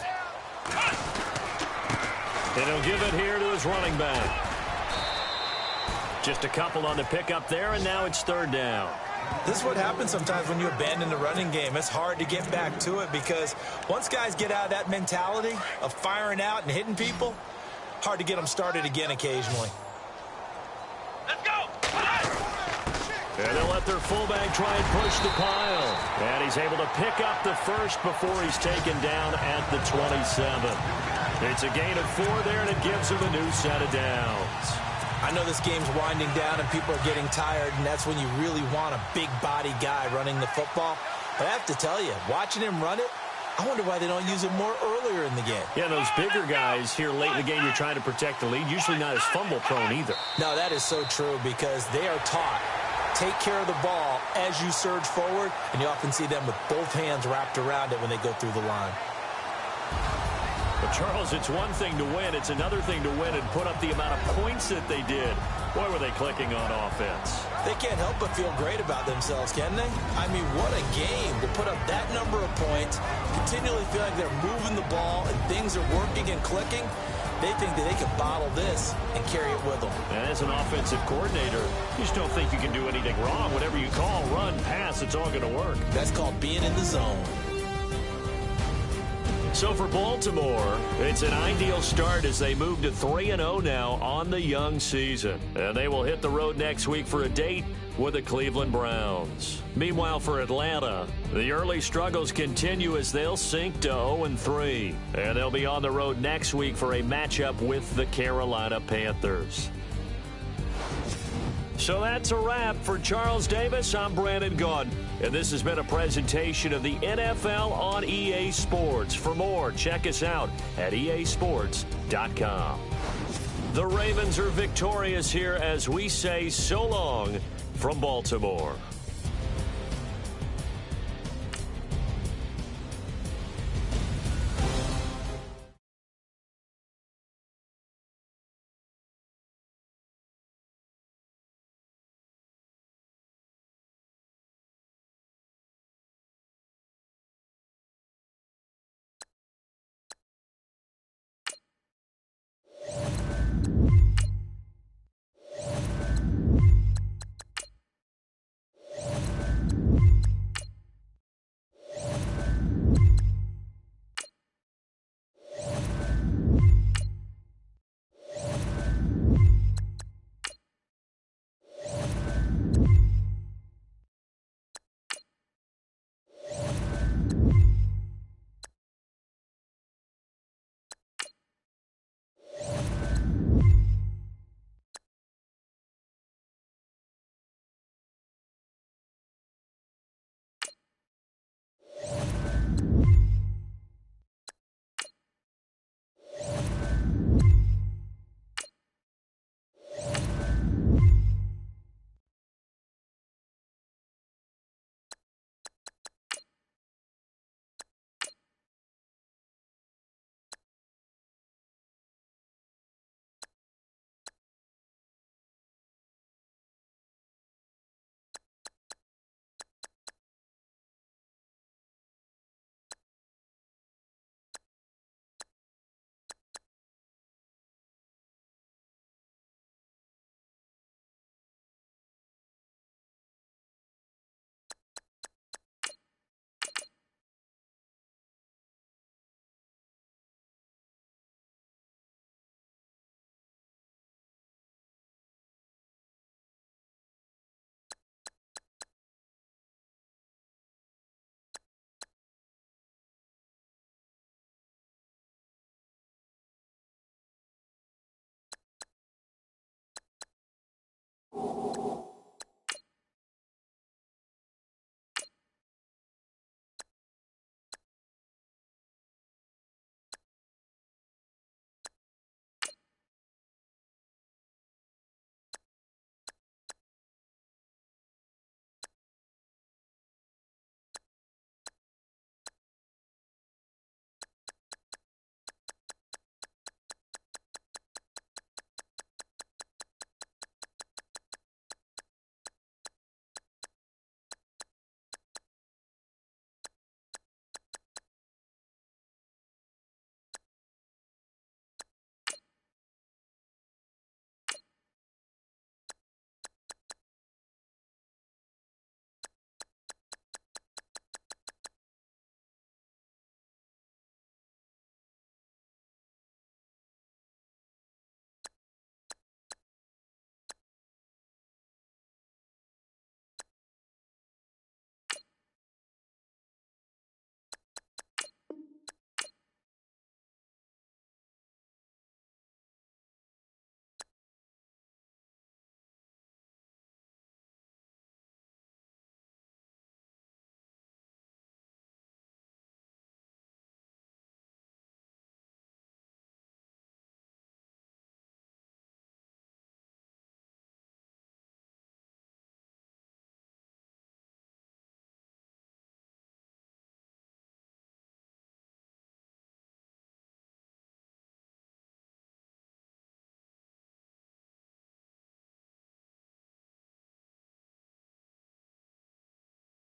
And he'll give it here to his running back. Just a couple on the pickup there, and now it's 3rd down. This is what happens sometimes when you abandon the running game. It's hard to get back to it because once guys get out of that mentality of firing out and hitting people, hard to get them started again occasionally. Let's go! And they'll let their fullback try and push the pile. And he's able to pick up the first before he's taken down at the 27. It's a gain of 4 there, and it gives him a new set of downs. I know this game's winding down and people are getting tired, and that's when you really want a big-body guy running the football. But I have to tell you, watching him run it, I wonder why they don't use it more earlier in the game. Yeah, those bigger guys here late in the game, you're trying to protect the lead, usually not as fumble-prone either. No, that is so true because they are taught, take care of the ball as you surge forward, and you often see them with both hands wrapped around it when they go through the line. But, Charles, it's one thing to win. It's another thing to win and put up the amount of points that they did. Boy, were they clicking on offense. They can't help but feel great about themselves, can they? I mean, what a game to put up that number of points, continually feel like they're moving the ball and things are working and clicking. They think that they can bottle this and carry it with them. And as an offensive coordinator, you just don't think you can do anything wrong. Whatever you call, run, pass, it's all going to work. That's called being in the zone. So for Baltimore, it's an ideal start as they move to 3-0 now on the young season. And they will hit the road next week for a date with the Cleveland Browns. Meanwhile, for Atlanta, the early struggles continue as they'll sink to 0-3. And they'll be on the road next week for a matchup with the Carolina Panthers. So that's a wrap. For Charles Davis, I'm Brandon Gaudin. And this has been a presentation of the NFL on EA Sports. For more, check us out at easports.com. The Ravens are victorious here as we say so long from Baltimore.